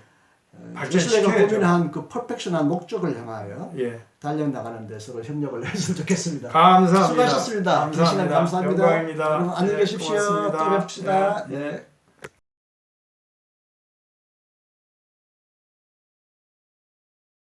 웨슬리가 발전시켜야죠. 고민한 그 퍼펙션한 목적을 향하여 예. 달려나가는 데 서로 협력을 했으면 좋겠습니다. 감사합니다. 수고하셨습니다. 긴 시간 감사합니다. 영광입니다. 여러분 안녕히 네, 계십시오. 고맙습니다. 또 뵙시다. 네. 네.